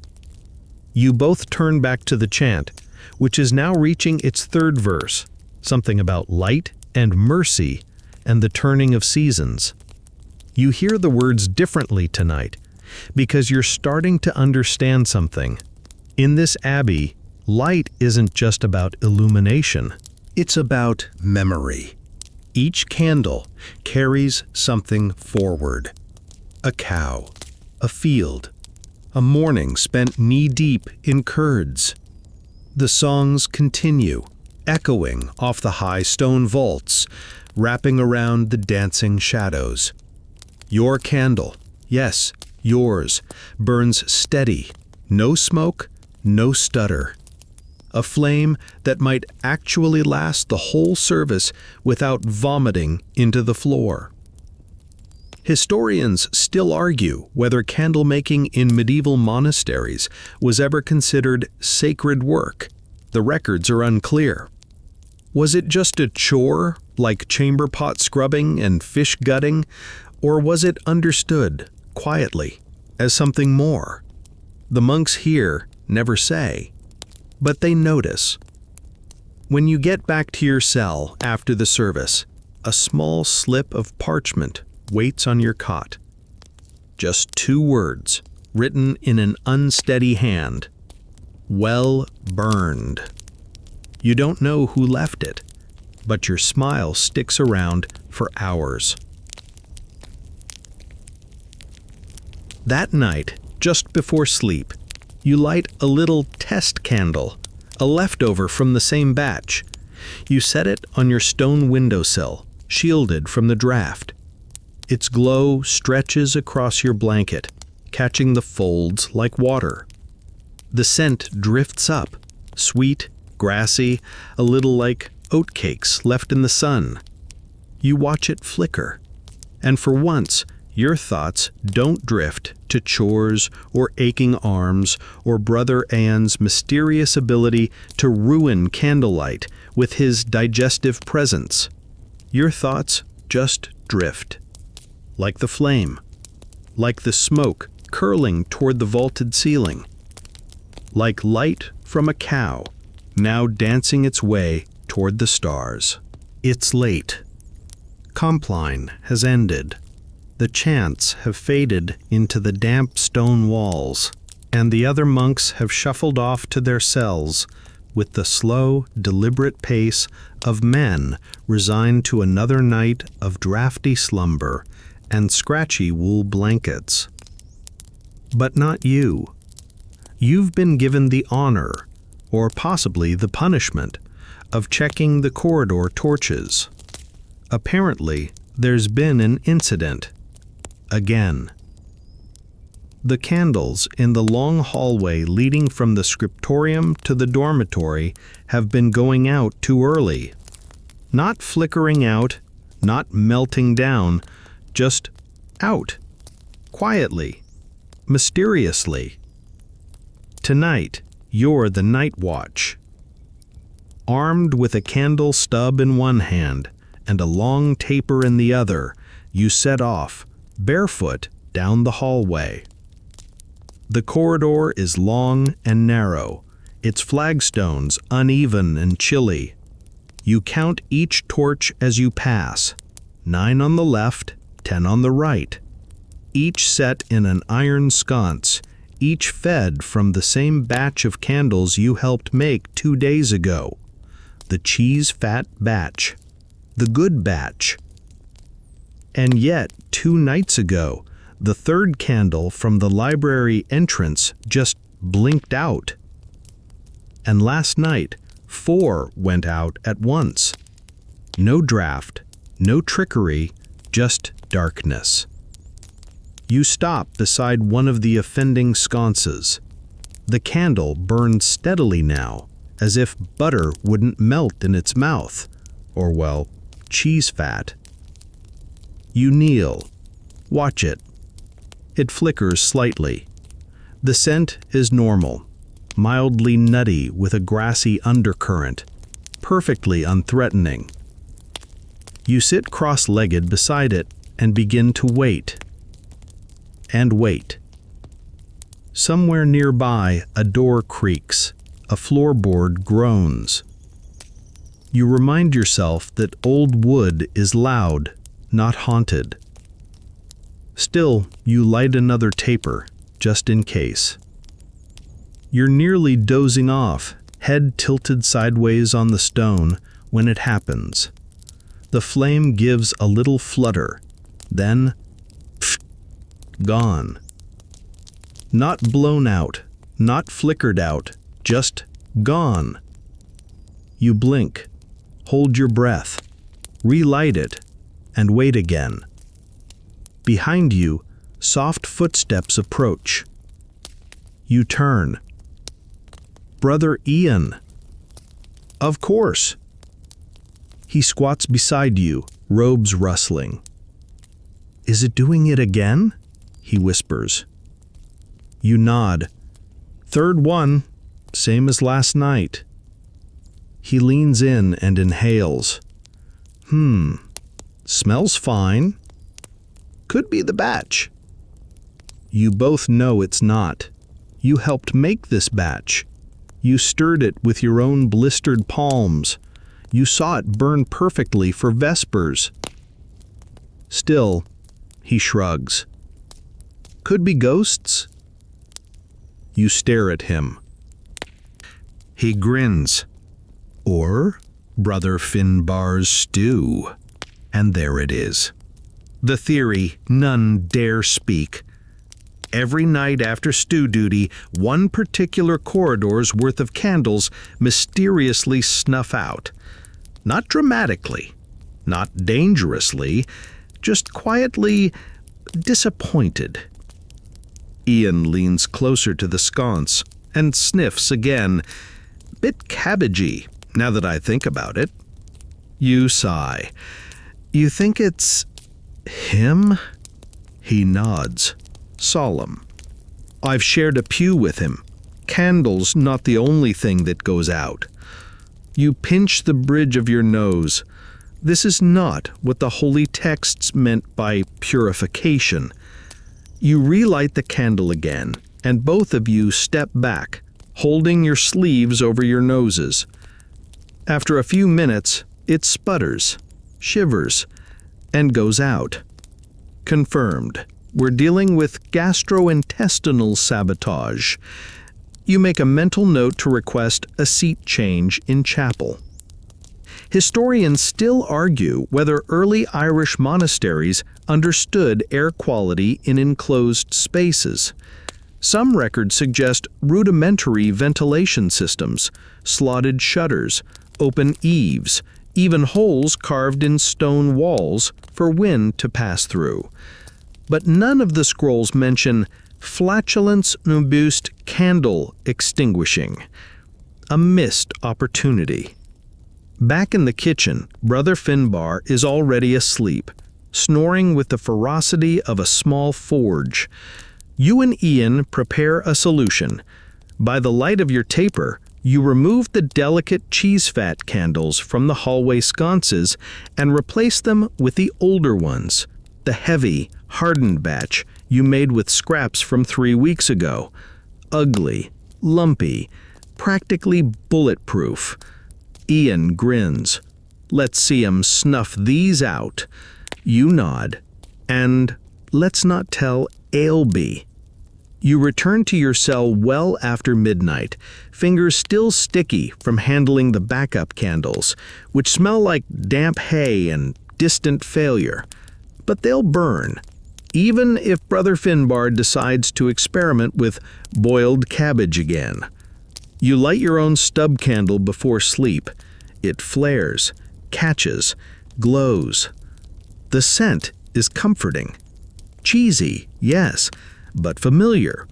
You both turn back to the chant, which is now reaching its third verse, something about light and mercy and the turning of seasons. You hear the words differently tonight because you're starting to understand something. In this abbey, light isn't just about illumination. It's about memory. Each candle carries something forward. A cow, a field, a morning spent knee-deep in curds. The songs continue, echoing off the high stone vaults, wrapping around the dancing shadows. Your candle, yes, yours, burns steady, no smoke, no stutter. A flame that might actually last the whole service without vomiting into the floor. Historians still argue whether candlemaking in medieval monasteries was ever considered sacred work. The records are unclear. Was it just a chore, like chamber pot scrubbing and fish gutting, or was it understood, quietly, as something more? The monks here never say, but they notice. When you get back to your cell after the service, a small slip of parchment waits on your cot. Just 2 words, written in an unsteady hand. Well burned. You don't know who left it, but your smile sticks around for hours. That night, just before sleep, you light a little test candle, a leftover from the same batch. You set it on your stone windowsill, shielded from the draft. Its glow stretches across your blanket, catching the folds like water. The scent drifts up, sweet, grassy, a little like oatcakes left in the sun. You watch it flicker, and for once, your thoughts don't drift to chores or aching arms or Brother Anne's mysterious ability to ruin candlelight with his digestive presence. Your thoughts just drift. Like the flame. Like the smoke curling toward the vaulted ceiling. Like light from a cow, now dancing its way toward the stars. It's late. Compline has ended. The chants have faded into the damp stone walls, and the other monks have shuffled off to their cells with the slow, deliberate pace of men resigned to another night of drafty slumber and scratchy wool blankets. But not you. You've been given the honor, or possibly the punishment, of checking the corridor torches. Apparently, there's been an incident. Again. The candles in the long hallway leading from the scriptorium to the dormitory have been going out too early. Not flickering out, not melting down, just out. Quietly. Mysteriously. Tonight, you're the night watch. Armed with a candle stub in one hand and a long taper in the other, you set off, barefoot, down the hallway. The corridor is long and narrow, its flagstones uneven and chilly. You count each torch as you pass, 9 on the left, 10 on the right, each set in an iron sconce, each fed from the same batch of candles you helped make 2 days ago. The cheese-fat batch. The good batch. And yet, 2 nights ago, the third candle from the library entrance just blinked out. And last night, 4 went out at once. No draft, no trickery, just darkness. You stop beside one of the offending sconces. The candle burns steadily now, as if butter wouldn't melt in its mouth, or, well, cheese fat. You kneel, Watch it. It flickers slightly. The scent is normal, mildly nutty with a grassy undercurrent, perfectly unthreatening. You sit cross-legged beside it and begin to wait. And wait. Somewhere nearby, a door creaks, a floorboard groans. You remind yourself that old wood is loud, not haunted. Still, you light another taper, just in case. You're nearly dozing off, head tilted sideways on the stone, when it happens. The flame gives a little flutter, then, pfft, gone. Not blown out, not flickered out, just gone. You blink, hold your breath, relight it, and wait again. Behind you, soft footsteps approach. You turn. Brother Ian. Of course. He squats beside you, robes rustling. Is it doing it again? He whispers. You nod. Third one, same as last night. He leans in and inhales. Smells fine. Could be the batch. You both know it's not. You helped make this batch. You stirred it with your own blistered palms. You saw it burn perfectly for Vespers. Still, he shrugs. Could be ghosts? You stare at him. He grins. Or Brother Finbar's stew. And there it is. The theory none dare speak. Every night after stew duty, one particular corridor's worth of candles mysteriously snuff out. Not dramatically, not dangerously, just quietly disappointed. Ian leans closer to the sconce and sniffs again. Bit cabbagey, now that I think about it. You sigh. You think it's him? He nods, solemn. I've shared a pew with him. Candles not the only thing that goes out. You pinch the bridge of your nose. This is not what the holy texts meant by purification. You relight the candle again, and both of you step back, holding your sleeves over your noses. After a few minutes, it sputters, shivers, and goes out. Confirmed. We're dealing with gastrointestinal sabotage. You make a mental note to request a seat change in chapel. Historians still argue whether early Irish monasteries understood air quality in enclosed spaces. Some records suggest rudimentary ventilation systems, slotted shutters, open eaves, even holes carved in stone walls for wind to pass through. But none of the scrolls mention flatulence nubuste candle extinguishing, a missed opportunity. Back in the kitchen, Brother Finbar is already asleep, snoring with the ferocity of a small forge. You and Ian prepare a solution. By the light of your taper, you remove the delicate cheese fat candles from the hallway sconces and replace them with the older ones, the heavy, hardened batch you made with scraps from 3 weeks ago. Ugly, lumpy, practically bulletproof. Ian grins. Let's see 'em snuff these out. You nod. And let's not tell Ailby. You return to your cell well after midnight, fingers still sticky from handling the backup candles, which smell like damp hay and distant failure. But they'll burn, even if Brother Finbar decides to experiment with boiled cabbage again. You light your own stub candle before sleep. It flares, catches, glows. The scent is comforting. Cheesy, yes, but familiar.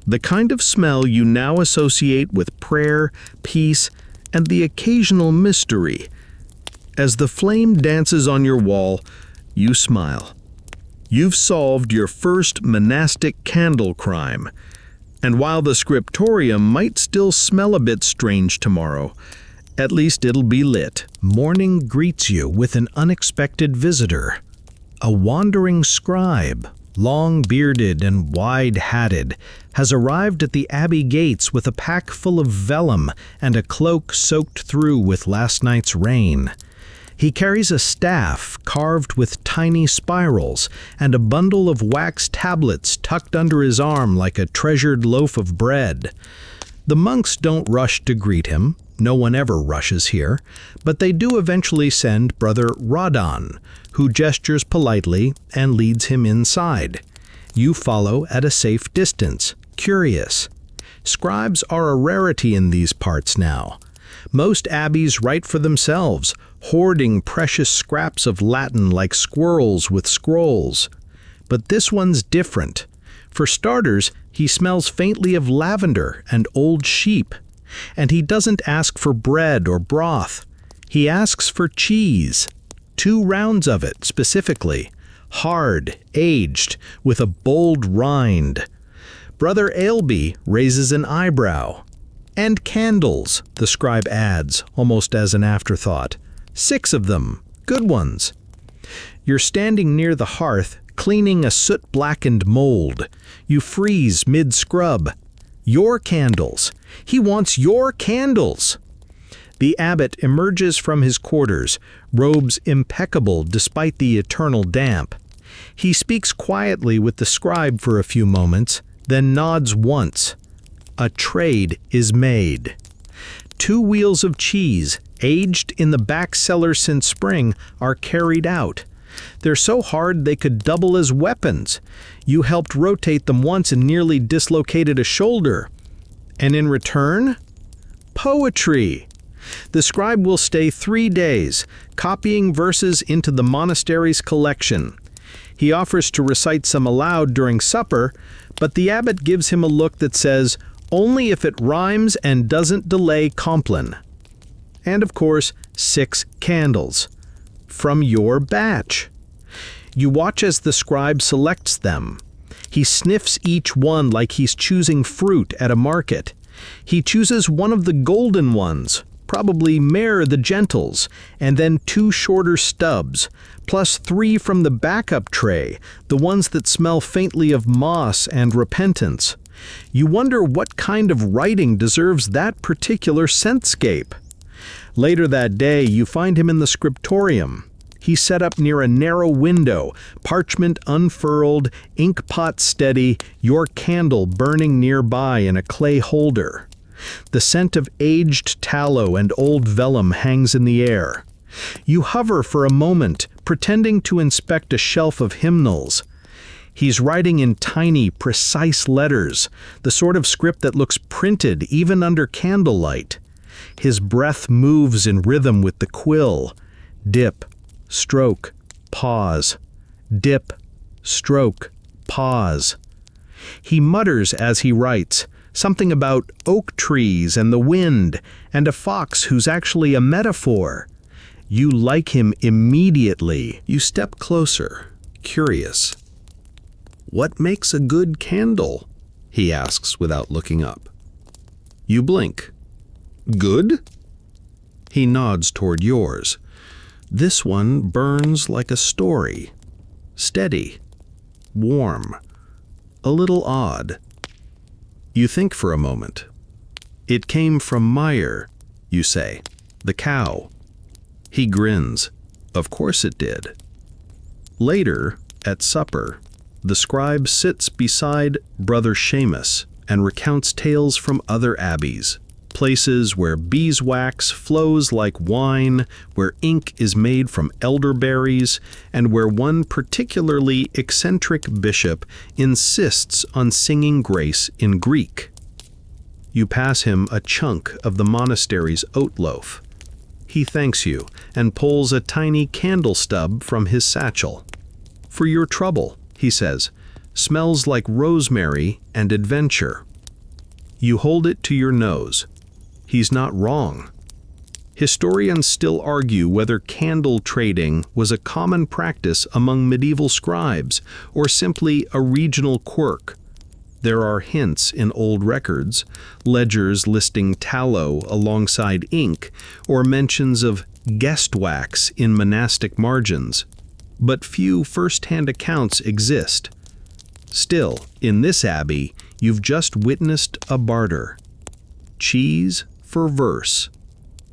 The kind of smell you now associate with prayer, peace, and the occasional mystery. As the flame dances on your wall, you smile. You've solved your first monastic candle crime. And while the scriptorium might still smell a bit strange tomorrow, at least it'll be lit. Morning greets you with an unexpected visitor. A wandering scribe, long-bearded and wide-hatted, has arrived at the abbey gates with a pack full of vellum and a cloak soaked through with last night's rain. He carries a staff carved with tiny spirals and a bundle of wax tablets tucked under his arm like a treasured loaf of bread. The monks don't rush to greet him. No one ever rushes here, but they do eventually send Brother Radan, who gestures politely and leads him inside. You follow at a safe distance, curious. Scribes are a rarity in these parts now. Most abbeys write for themselves, hoarding precious scraps of Latin like squirrels with scrolls. But this one's different. For starters, he smells faintly of lavender and old sheep. And he doesn't ask for bread or broth. He asks for cheese. 2 rounds of it, specifically. Hard, aged, with a bold rind. Brother Ailby raises an eyebrow. And candles, the scribe adds, almost as an afterthought. 6 of them, good ones. You're standing near the hearth, cleaning a soot-blackened mold. You freeze mid-scrub. Your candles. He wants your candles. The abbot emerges from his quarters, robes impeccable despite the eternal damp. He speaks quietly with the scribe for a few moments, then nods once. A trade is made. 2 wheels of cheese, aged in the back cellar since spring, are carried out. They're so hard they could double as weapons. You helped rotate them once and nearly dislocated a shoulder. And in return? Poetry. The scribe will stay 3 days, copying verses into the monastery's collection. He offers to recite some aloud during supper, but the abbot gives him a look that says, only if it rhymes and doesn't delay Compline. And of course, 6 candles. From your batch. You watch as the scribe selects them. He sniffs each one like he's choosing fruit at a market. He chooses one of the golden ones, probably Mare the Gentles, and then 2 shorter stubs, plus 3 from the backup tray, the ones that smell faintly of moss and repentance. You wonder what kind of writing deserves that particular scentscape. Later that day, you find him in the scriptorium. He's set up near a narrow window, parchment unfurled, ink pot steady, your candle burning nearby in a clay holder. The scent of aged tallow and old vellum hangs in the air. You hover for a moment, pretending to inspect a shelf of hymnals. He's writing in tiny, precise letters, the sort of script that looks printed even under candlelight. His breath moves in rhythm with the quill. Dip, stroke, pause. Dip, stroke, pause. He mutters as he writes, something about oak trees and the wind, and a fox who's actually a metaphor. You like him immediately. You step closer, curious. What makes a good candle? He asks without looking up. You blink. Good? He nods toward yours. This one burns like a story. Steady. Warm. A little odd. You think for a moment. It came from Meyer, you say. The cow. He grins. Of course it did. Later, at supper, the scribe sits beside Brother Seamus and recounts tales from other abbeys, places where beeswax flows like wine, where ink is made from elderberries, and where one particularly eccentric bishop insists on singing grace in Greek. You pass him a chunk of the monastery's oat loaf. He thanks you and pulls a tiny candle stub from his satchel. For your trouble, he says, smells like rosemary and adventure. You hold it to your nose. He's not wrong. Historians still argue whether candle trading was a common practice among medieval scribes or simply a regional quirk. There are hints in old records, ledgers listing tallow alongside ink, or mentions of guest wax in monastic margins, but few first-hand accounts exist. Still, in this abbey, you've just witnessed a barter. Cheese for verse,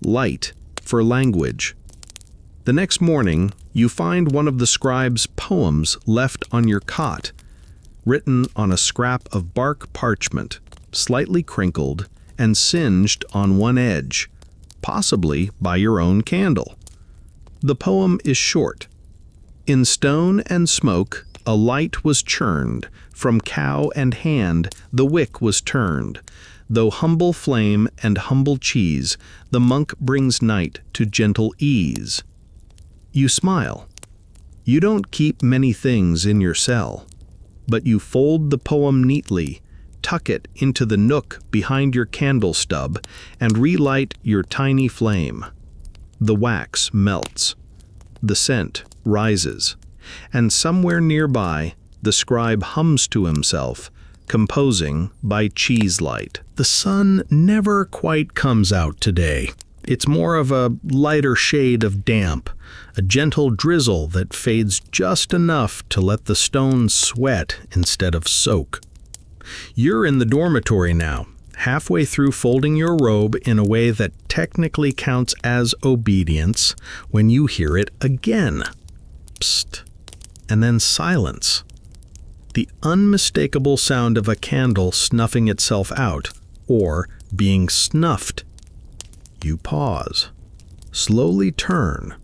light for language. The next morning, you find one of the scribe's poems left on your cot, written on a scrap of bark parchment, slightly crinkled and singed on one edge, possibly by your own candle. The poem is short. In stone and smoke, a light was churned, from cow and hand the wick was turned. Though humble flame and humble cheese, the monk brings night to gentle ease. You smile. You don't keep many things in your cell, but you fold the poem neatly, tuck it into the nook behind your candle stub, and relight your tiny flame. The wax melts. The scent rises, and somewhere nearby, the scribe hums to himself, composing by cheese light. The sun never quite comes out today. It's more of a lighter shade of damp, a gentle drizzle that fades just enough to let the stones sweat instead of soak. You're in the dormitory now, halfway through folding your robe in a way that technically counts as obedience, when you hear it again. Psst. And then silence. The unmistakable sound of a candle snuffing itself out, or being snuffed. You pause. Slowly turn.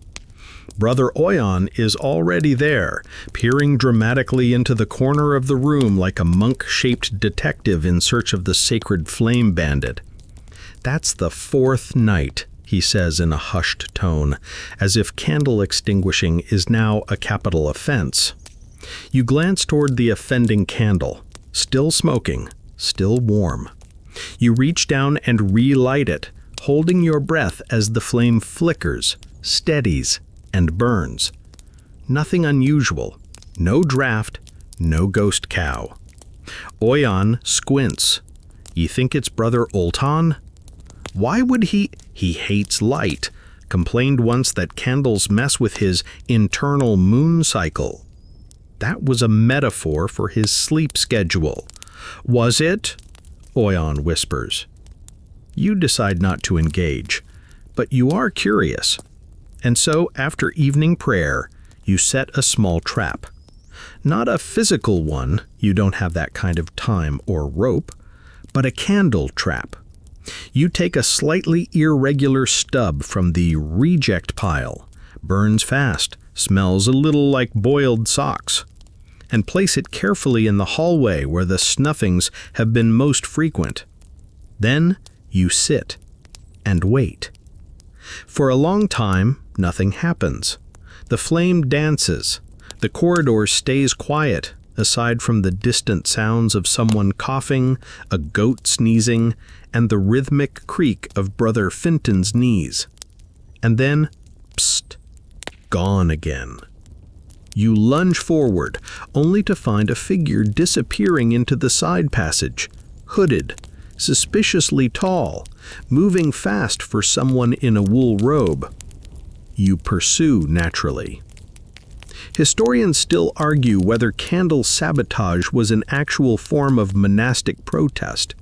Brother Oyan is already there, peering dramatically into the corner of the room like a monk-shaped detective in search of the sacred flame bandit. "That's the fourth night," he says in a hushed tone, as if candle extinguishing is now a capital offense. You glance toward the offending candle, still smoking, still warm. You reach down and relight it, holding your breath as the flame flickers, steadies, and burns. Nothing unusual, no draft, no ghost cow. Oyan squints. You think it's Brother Oltan? Why would he hates light, complained once that candles mess with his internal moon cycle. That was a metaphor for his sleep schedule. Was it? Oyan whispers. You decide not to engage, but you are curious. And so, after evening prayer, you set a small trap. Not a physical one, you don't have that kind of time or rope, but a candle trap. You take a slightly irregular stub from the reject pile, burns fast, smells a little like boiled socks, and place it carefully in the hallway where the snuffings have been most frequent. Then you sit and wait. For a long time, nothing happens. The flame dances. The corridor stays quiet, aside from the distant sounds of someone coughing, a goat sneezing, and the rhythmic creak of Brother Finton's knees. And then, psst, gone again. You lunge forward, only to find a figure disappearing into the side passage, hooded, suspiciously tall, moving fast for someone in a wool robe. You pursue naturally. Historians still argue whether candle sabotage was an actual form of monastic protest.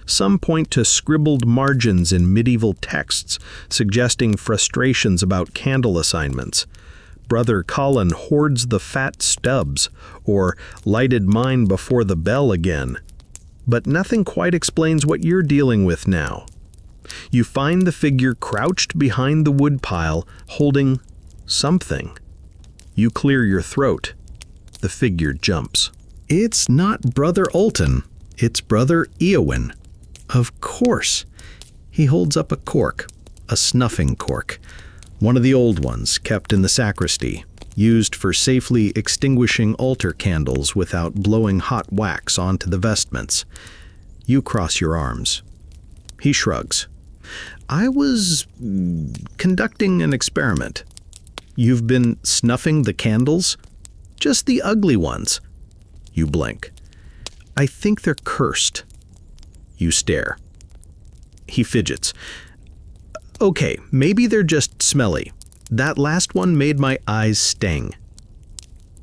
Some point to scribbled margins in medieval texts suggesting frustrations about candle assignments. Brother Colin hoards the fat stubs, or lighted mine before the bell again. But nothing quite explains what you're dealing with now. You find the figure crouched behind the woodpile, holding something. You clear your throat. The figure jumps. It's not Brother Olton. It's Brother Eowyn. Of course. He holds up a cork, a snuffing cork. One of the old ones kept in the sacristy, used for safely extinguishing altar candles without blowing hot wax onto the vestments. You cross your arms. He shrugs. I was conducting an experiment. You've been snuffing the candles? Just the ugly ones. You blink. I think they're cursed. You stare. He fidgets. Okay, maybe they're just smelly. That last one made my eyes sting.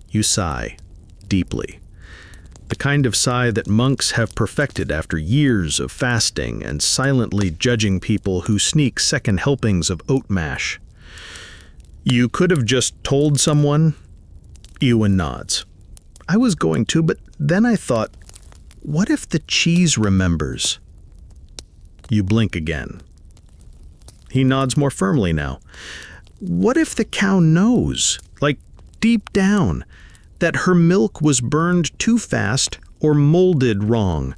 You sigh, deeply. The kind of sigh that monks have perfected after years of fasting and silently judging people who sneak second helpings of oat mash. You could have just told someone. Ewan nods. I was going to, but then I thought, what if the cheese remembers? You blink again. He nods more firmly now. What if the cow knows, like deep down, that her milk was burned too fast or molded wrong?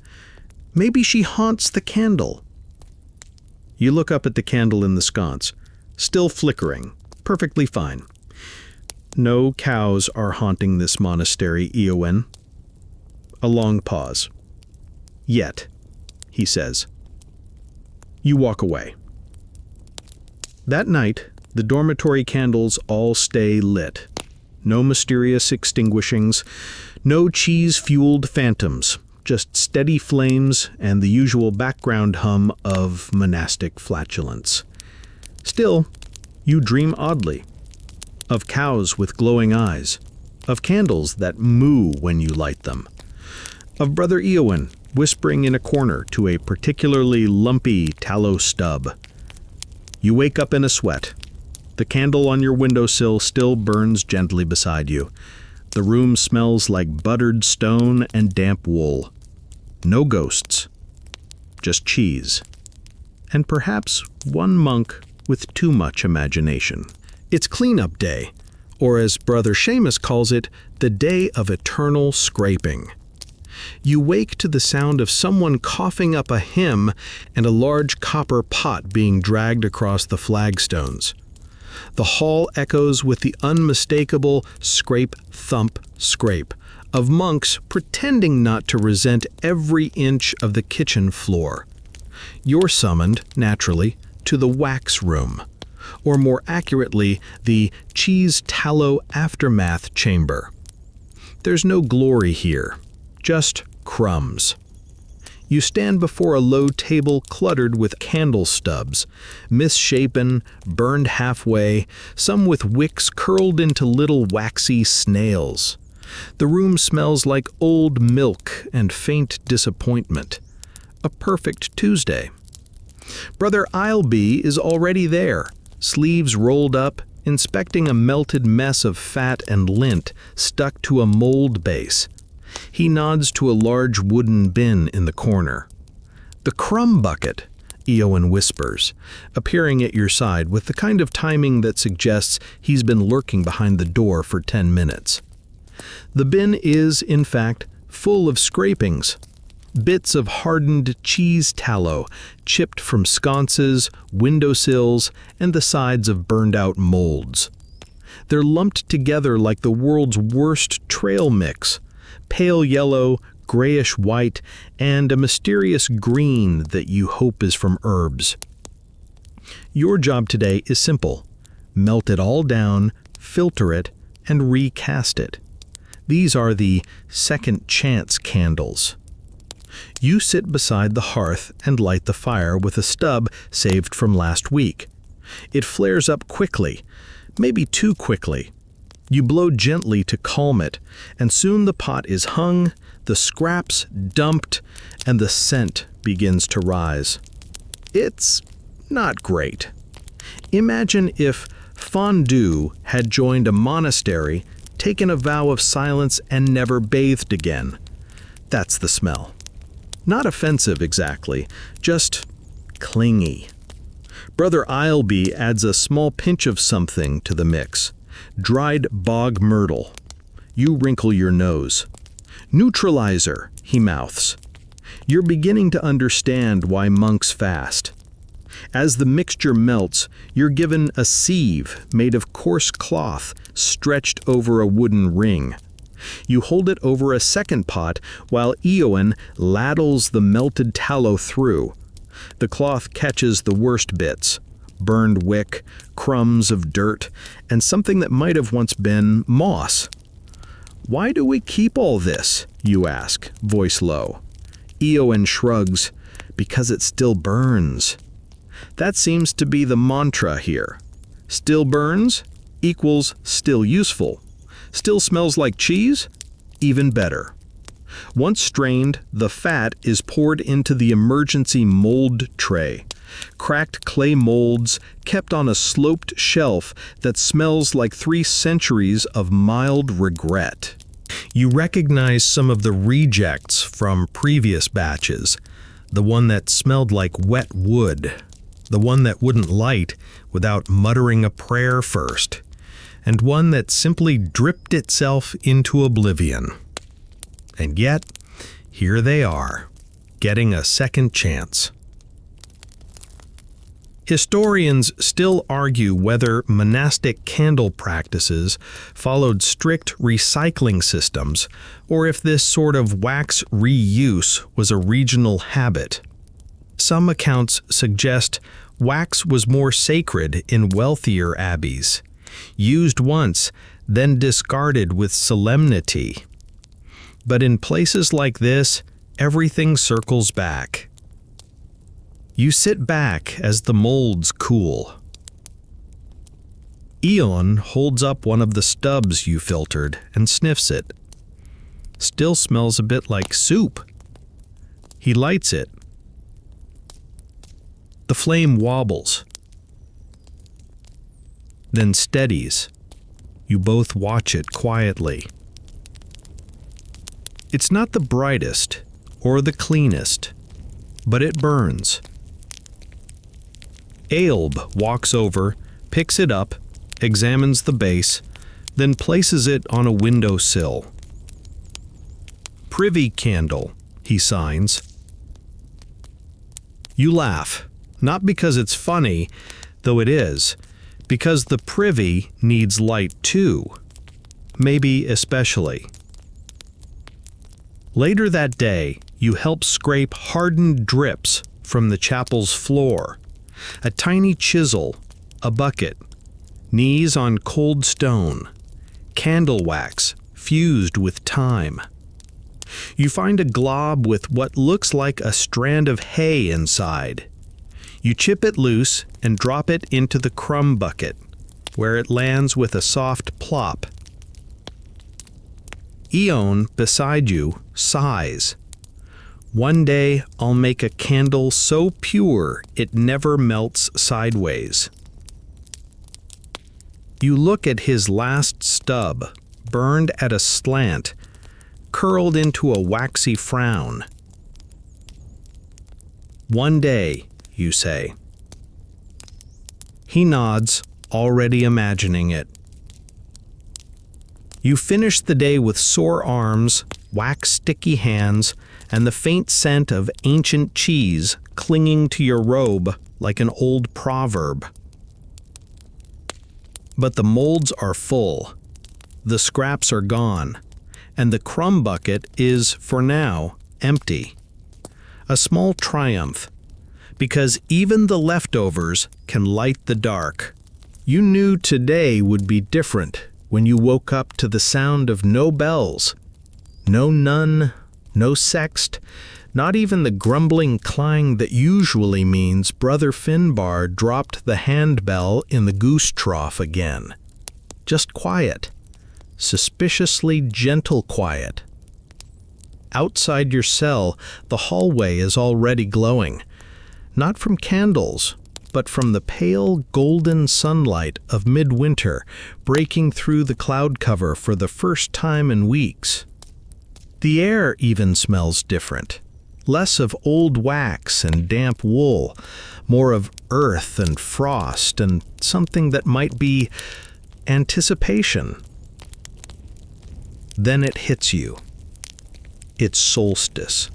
Maybe she haunts the candle. You look up at the candle in the sconce, still flickering, perfectly fine. No cows are haunting this monastery, Eowyn. A long pause. Yet, he says. You walk away. That night, the dormitory candles all stay lit. No mysterious extinguishings, no cheese-fueled phantoms, just steady flames and the usual background hum of monastic flatulence. Still, you dream oddly. Of cows with glowing eyes, of candles that moo when you light them, of Brother Eowyn whispering in a corner to a particularly lumpy tallow stub. You wake up in a sweat. The candle on your windowsill still burns gently beside you. The room smells like buttered stone and damp wool. No ghosts, just cheese. And perhaps one monk with too much imagination. It's cleanup day, or as Brother Seamus calls it, the day of eternal scraping. You wake to the sound of someone coughing up a hymn and a large copper pot being dragged across the flagstones. The hall echoes with the unmistakable scrape, thump, scrape of monks pretending not to resent every inch of the kitchen floor. You're summoned, naturally, to the wax room, or more accurately, the cheese tallow aftermath chamber. There's no glory here, just crumbs. You stand before a low table cluttered with candle stubs, misshapen, burned halfway, some with wicks curled into little waxy snails. The room smells like old milk and faint disappointment. A perfect Tuesday. Brother Ileby is already there, sleeves rolled up, inspecting a melted mess of fat and lint stuck to a mold base. He nods to a large wooden bin in the corner. The crumb bucket, Eowyn whispers, appearing at your side with the kind of timing that suggests he's been lurking behind the door for 10 minutes. The bin is, in fact, full of scrapings. Bits of hardened cheese tallow, chipped from sconces, windowsills, and the sides of burned-out molds. They're lumped together like the world's worst trail mix. Pale yellow, grayish-white, and a mysterious green that you hope is from herbs. Your job today is simple. Melt it all down, filter it, and recast it. These are the second chance candles. You sit beside the hearth and light the fire with a stub saved from last week. It flares up quickly, maybe too quickly. You blow gently to calm it, and soon the pot is hung, the scraps dumped, and the scent begins to rise. It's not great. Imagine if fondue had joined a monastery, taken a vow of silence, and never bathed again. That's the smell. Not offensive exactly, just clingy. Brother Ileby adds a small pinch of something to the mix. Dried bog myrtle. You wrinkle your nose. Neutralizer, he mouths. You're beginning to understand why monks fast. As the mixture melts, you're given a sieve made of coarse cloth stretched over a wooden ring. You hold it over a second pot while Eowyn ladles the melted tallow through. The cloth catches the worst bits: burned wick, crumbs of dirt, and something that might have once been moss. "Why do we keep all this?" you ask, voice low. Eowyn shrugs. "Because it still burns." That seems to be the mantra here. Still burns equals still useful. Still smells like cheese? Even better. Once strained, the fat is poured into the emergency mold tray. Cracked clay molds kept on a sloped shelf that smells like 3 centuries of mild regret. You recognize some of the rejects from previous batches. The one that smelled like wet wood. The one that wouldn't light without muttering a prayer first. And one that simply dripped itself into oblivion. And yet, here they are, getting a second chance. Historians still argue whether monastic candle practices followed strict recycling systems, or if this sort of wax reuse was a regional habit. Some accounts suggest wax was more sacred in wealthier abbeys, used once, then discarded with solemnity. But in places like this, everything circles back. You sit back as the molds cool. Eon holds up one of the stubs you filtered and sniffs it. Still smells a bit like soup. He lights it. The flame wobbles, then steadies. You both watch it quietly. It's not the brightest or the cleanest, but it burns. Aelb walks over, picks it up, examines the base, then places it on a windowsill. "Privy candle," he signs. You laugh, not because it's funny, though it is, because the privy needs light too, maybe especially. Later that day, you help scrape hardened drips from the chapel's floor. A tiny chisel, a bucket, knees on cold stone, candle wax fused with time. You find a glob with what looks like a strand of hay inside. You chip it loose and drop it into the crumb bucket, where it lands with a soft plop. Eon, beside you, sighs. "One day I'll make a candle so pure it never melts sideways." You look at his last stub, burned at a slant, curled into a waxy frown. "One day," you say. He nods, already imagining it. You finish the day with sore arms, wax-sticky hands, and the faint scent of ancient cheese clinging to your robe like an old proverb. But the molds are full, the scraps are gone, and the crumb bucket is, for now, empty. A small triumph, because even the leftovers can light the dark. You knew today would be different when you woke up to the sound of no bells, no nun, no sext, not even the grumbling clang that usually means Brother Finbar dropped the handbell in the goose trough again. Just quiet, suspiciously gentle quiet. Outside your cell, the hallway is already glowing, not from candles, but from the pale golden sunlight of midwinter breaking through the cloud cover for the first time in weeks. The air even smells different. Less of old wax and damp wool, more of earth and frost and something that might be anticipation. Then it hits you. It's solstice.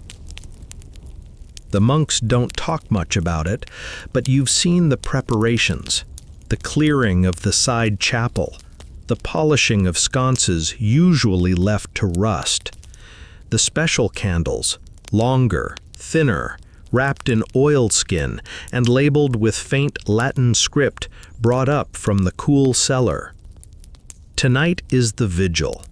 The monks don't talk much about it, but you've seen the preparations, the clearing of the side chapel, the polishing of sconces usually left to rust, the special candles, longer, thinner, wrapped in oilskin and labeled with faint Latin script brought up from the cool cellar. Tonight is the vigil.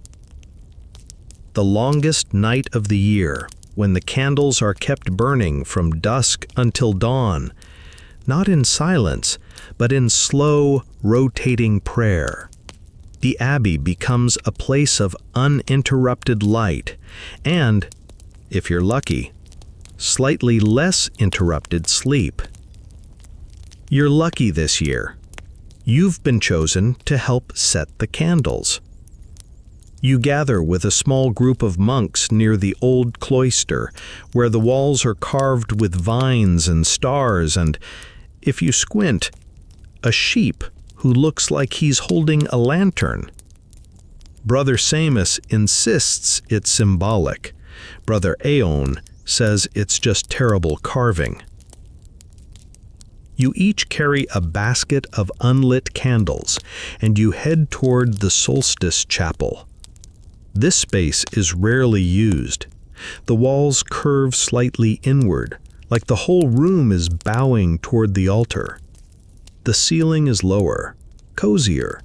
The longest night of the year, when the candles are kept burning from dusk until dawn, not in silence, but in slow, rotating prayer. The Abbey becomes a place of uninterrupted light and, if you're lucky, slightly less interrupted sleep. You're lucky this year. You've been chosen to help set the candles. You gather with a small group of monks near the old cloister, where the walls are carved with vines and stars and, if you squint, a sheep who looks like he's holding a lantern. Brother Seamus insists it's symbolic. Brother Aeon says it's just terrible carving. You each carry a basket of unlit candles, and you head toward the solstice chapel. This space is rarely used. The walls curve slightly inward, like the whole room is bowing toward the altar. The ceiling is lower, cozier.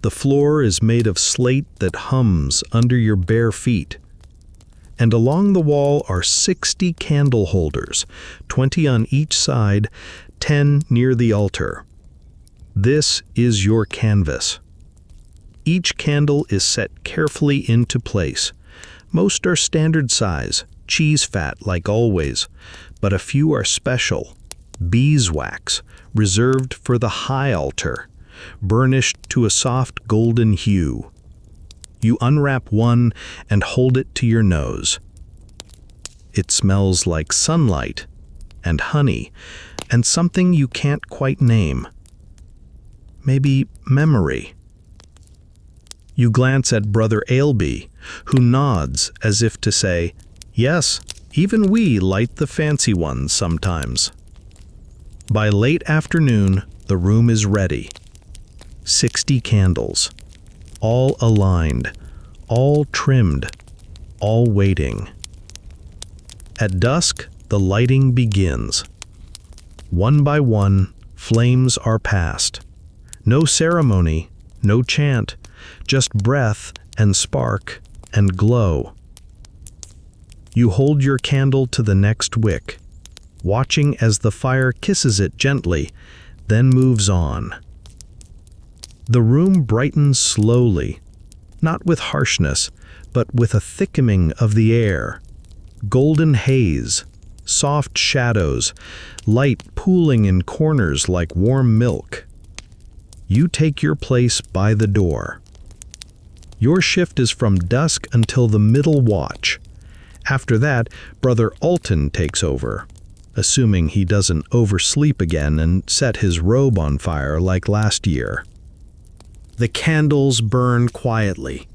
The floor is made of slate that hums under your bare feet. And along the wall are 60 candle holders, 20 on each side, 10 near the altar. This is your canvas. Each candle is set carefully into place. Most are standard size, cheese fat like always, but a few are special, beeswax, reserved for the high altar, burnished to a soft golden hue. You unwrap one and hold it to your nose. It smells like sunlight and honey and something you can't quite name. Maybe memory. You glance at Brother Ailby, who nods as if to say, "Yes, even we light the fancy ones sometimes." By late afternoon, the room is ready. 60 candles, all aligned, all trimmed, all waiting. At dusk, the lighting begins. One by one, flames are passed. No ceremony, no chant, just breath and spark and glow. You hold your candle to the next wick, watching as the fire kisses it gently, then moves on. The room brightens slowly, not with harshness, but with a thickening of the air. Golden haze, soft shadows, light pooling in corners like warm milk. You take your place by the door. Your shift is from dusk until the middle watch. After that, Brother Alton takes over, assuming he doesn't oversleep again and set his robe on fire like last year. The candles burn quietly.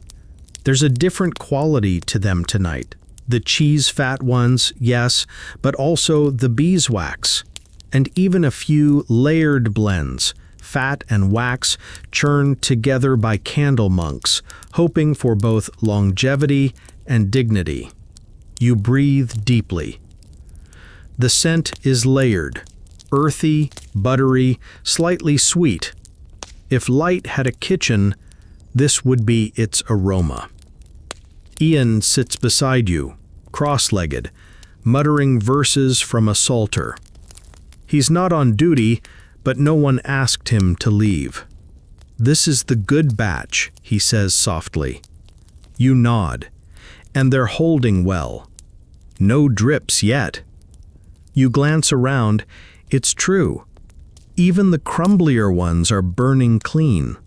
There's a different quality to them tonight. The cheese-fat ones, yes, but also the beeswax, and even a few layered blends, fat and wax, churned together by candle monks, hoping for both longevity and dignity. You breathe deeply. The scent is layered, earthy, buttery, slightly sweet. If light had a kitchen, this would be its aroma. Ian sits beside you, cross-legged, muttering verses from a psalter. He's not on duty, but no one asked him to leave. "This is the good batch," he says softly. You nod, and they're holding well. No drips yet. You glance around. It's true. Even the crumblier ones are burning clean.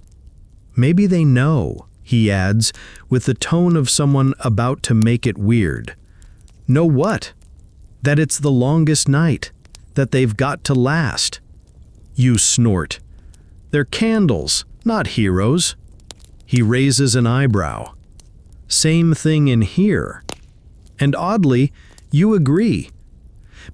Maybe they know, he adds, with the tone of someone about to make it weird. Know what? That it's the longest night, that they've got to last. You snort. They're candles, not heroes. He raises an eyebrow. Same thing in here. And oddly, you agree.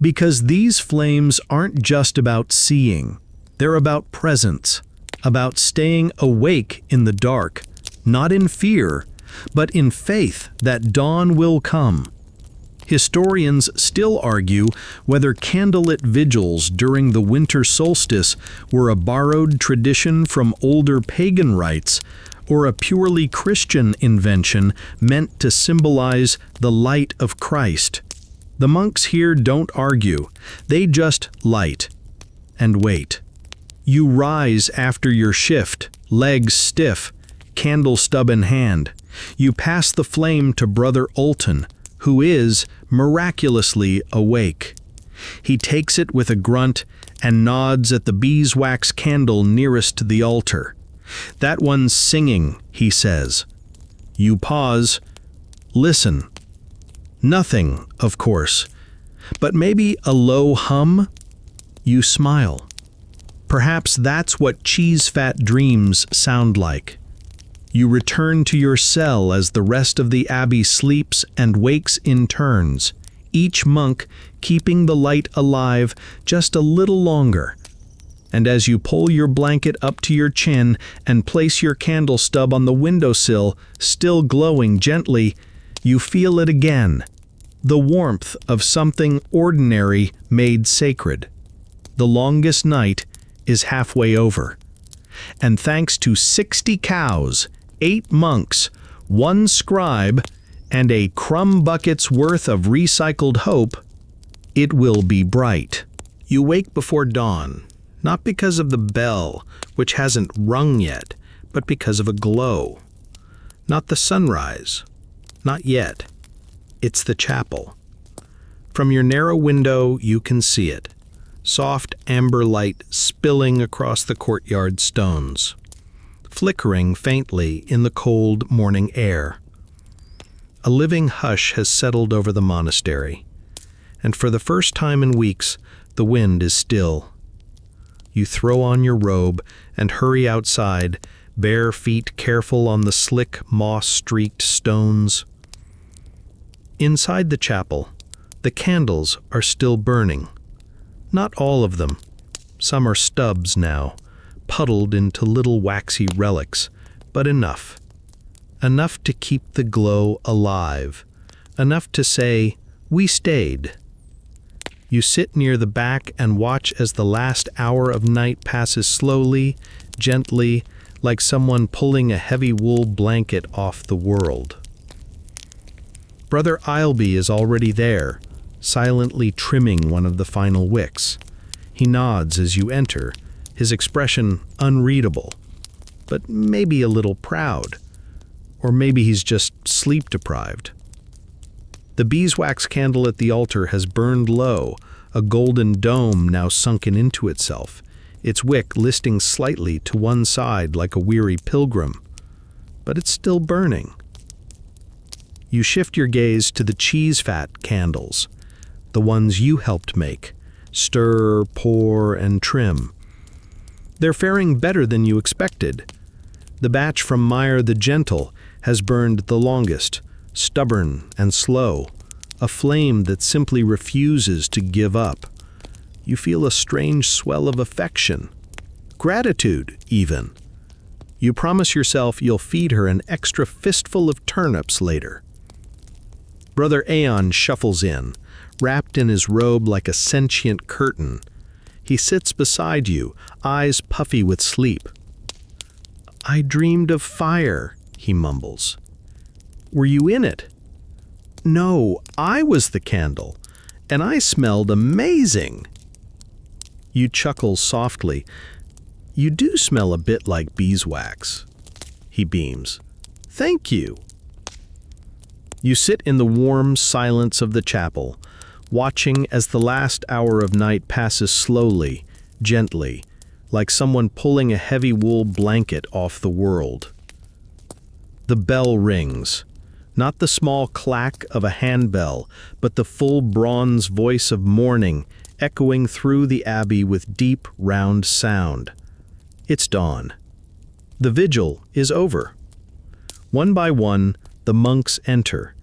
Because these flames aren't just about seeing. They're about presence, about staying awake in the dark, not in fear, but in faith that dawn will come. Historians still argue whether candlelit vigils during the winter solstice were a borrowed tradition from older pagan rites or a purely Christian invention meant to symbolize the light of Christ. The monks here don't argue, they just light and wait. You rise after your shift, legs stiff, candle stub in hand. You pass the flame to Brother Olton, who is miraculously awake. He takes it with a grunt and nods at the beeswax candle nearest to the altar. "That one's singing," he says. You pause. Listen. Nothing, of course, but maybe a low hum? You smile. Perhaps that's what cheese-fat dreams sound like. You return to your cell as the rest of the abbey sleeps and wakes in turns, each monk keeping the light alive just a little longer. And as you pull your blanket up to your chin and place your candle stub on the windowsill, still glowing gently, you feel it again. The warmth of something ordinary made sacred. The longest night is halfway over. And thanks to 60 cows, 8 monks, 1 scribe, and a crumb bucket's worth of recycled hope, it will be bright. You wake before dawn, not because of the bell, which hasn't rung yet, but because of a glow. Not the sunrise. Not yet. It's the chapel. From your narrow window, you can see it. Soft amber light spilling across the courtyard stones, flickering faintly in the cold morning air. A living hush has settled over the monastery, and for the first time in weeks, the wind is still. You throw on your robe and hurry outside, bare feet careful on the slick, moss-streaked stones. Inside the chapel, the candles are still burning. Not all of them. Some are stubs now, puddled into little waxy relics, but enough. Enough to keep the glow alive. Enough to say, "We stayed." You sit near the back and watch as the last hour of night passes slowly, gently, like someone pulling a heavy wool blanket off the world. Brother Ileby is already there, silently trimming one of the final wicks. He nods as you enter, his expression unreadable, but maybe a little proud. Or maybe he's just sleep-deprived. The beeswax candle at the altar has burned low, a golden dome now sunken into itself, its wick listing slightly to one side like a weary pilgrim. But it's still burning. You shift your gaze to the cheese-fat candles, the ones you helped make, stir, pour, and trim. They're faring better than you expected. The batch from Meyer the Gentle has burned the longest, stubborn and slow, a flame that simply refuses to give up. You feel a strange swell of affection, gratitude even. You promise yourself you'll feed her an extra fistful of turnips later. Brother Aeon shuffles in, wrapped in his robe like a sentient curtain. He sits beside you, eyes puffy with sleep. "I dreamed of fire," he mumbles. "Were you in it?" "No, I was the candle, and I smelled amazing." You chuckle softly. "You do smell a bit like beeswax." He beams. "Thank you." You sit in the warm silence of the chapel, watching as the last hour of night passes slowly, gently, like someone pulling a heavy wool blanket off the world. The bell rings, not the small clack of a handbell, but the full bronze voice of morning echoing through the abbey with deep, round sound. It's dawn. The vigil is over. One by one, the monks enter,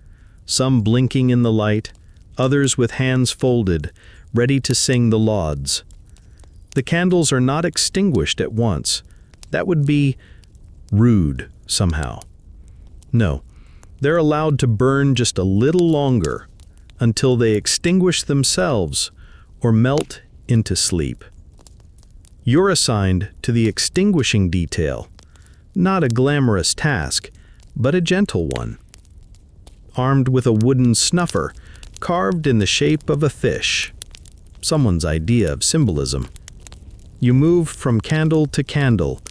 some blinking in the light, others with hands folded, ready to sing the lauds. The candles are not extinguished at once. That would be rude, somehow. No, they're allowed to burn just a little longer, until they extinguish themselves or melt into sleep. You're assigned to the extinguishing detail, not a glamorous task, but a gentle one. Armed with a wooden snuffer carved in the shape of a fish, someone's idea of symbolism, you move from candle to candle,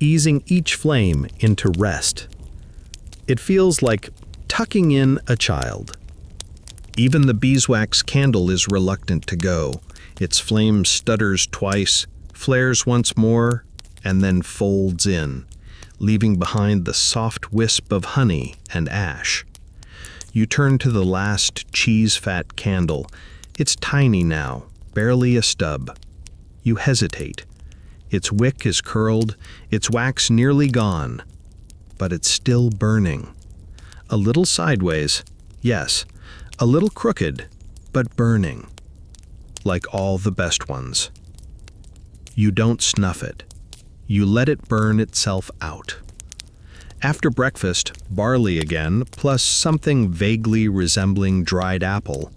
easing each flame into rest. It feels like tucking in a child. Even the beeswax candle is reluctant to go. Its flame stutters twice, flares once more, and then folds in, leaving behind the soft wisp of honey and ash. You turn to the last cheese-fat candle. It's tiny now, barely a stub. You hesitate. Its wick is curled, its wax nearly gone, but it's still burning. A little sideways, yes, a little crooked, but burning, like all the best ones. You don't snuff it. You let it burn itself out. After breakfast, barley again, plus something vaguely resembling dried apple,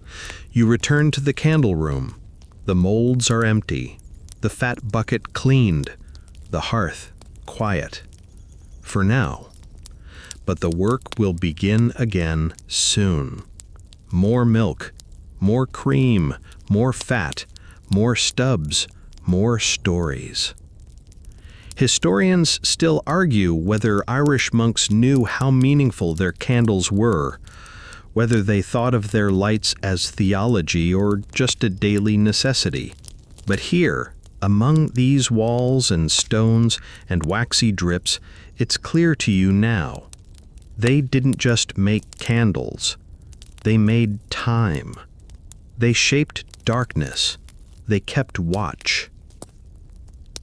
you return to the candle room. The molds are empty, the fat bucket cleaned, the hearth quiet. For now. But the work will begin again soon. More milk, more cream, more fat, more stubs, more stories. Historians still argue whether Irish monks knew how meaningful their candles were, whether they thought of their lights as theology or just a daily necessity. But here, among these walls and stones and waxy drips, it's clear to you now. They didn't just make candles. They made time. They shaped darkness. They kept watch.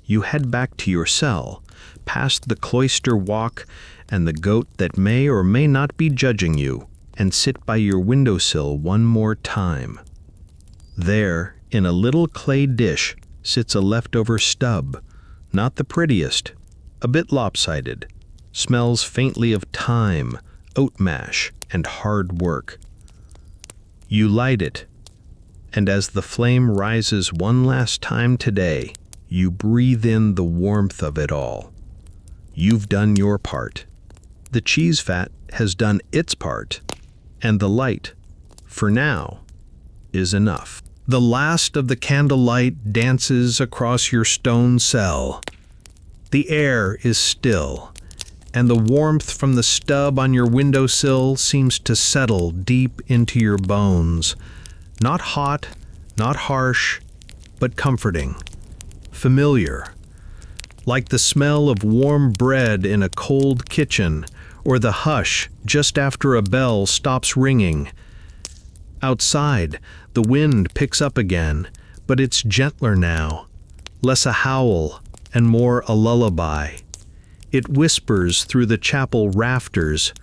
You head back to your cell, past the cloister walk and the goat that may or may not be judging you, and sit by your windowsill one more time. There, in a little clay dish, sits a leftover stub, not the prettiest, a bit lopsided, smells faintly of thyme, oat mash, and hard work. You light it, and as the flame rises one last time today, you breathe in the warmth of it all. You've done your part. The cheese fat has done its part, and the light, for now, is enough. The last of the candlelight dances across your stone cell. The air is still, and the warmth from the stub on your windowsill seems to settle deep into your bones. Not hot, not harsh, but comforting, familiar, like the smell of warm bread in a cold kitchen, or the hush just after a bell stops ringing. Outside, the wind picks up again, but it's gentler now, less a howl and more a lullaby. It whispers through the chapel rafters,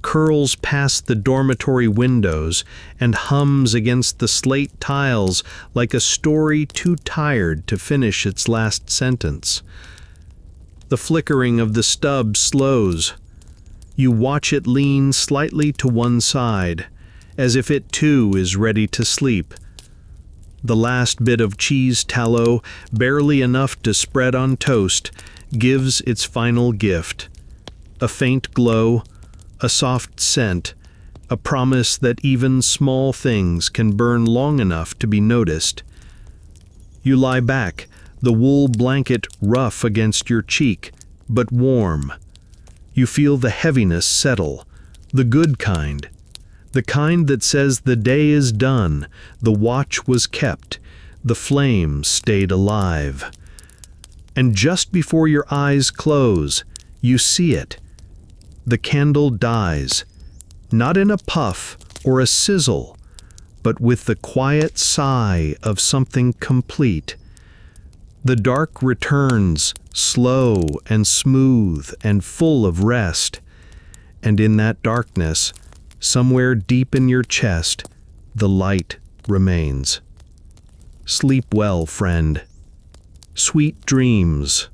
curls past the dormitory windows, and hums against the slate tiles like a story too tired to finish its last sentence. The flickering of the stub slows. You watch it lean slightly to one side, as if it too is ready to sleep. The last bit of cheese tallow, barely enough to spread on toast, gives its final gift. A faint glow, a soft scent, a promise that even small things can burn long enough to be noticed. You lie back, the wool blanket rough against your cheek, but warm. You feel the heaviness settle, the good kind, the kind that says the day is done, the watch was kept, the flame stayed alive. And just before your eyes close, you see it. The candle dies, not in a puff or a sizzle, but with the quiet sigh of something complete. The dark returns, slow and smooth and full of rest, and in that darkness, somewhere deep in your chest, the light remains. Sleep well, friend. Sweet dreams.